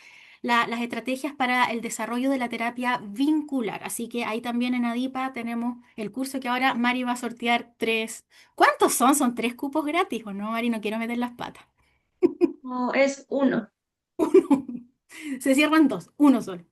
las estrategias para el desarrollo de la terapia vincular. Así que ahí también en ADIPA tenemos el curso que ahora Mari va a sortear tres. ¿Cuántos son? ¿Son 3 cupos gratis o no, Mari? No quiero meter las patas. No, es uno. Uno. Se cierran dos, uno solo.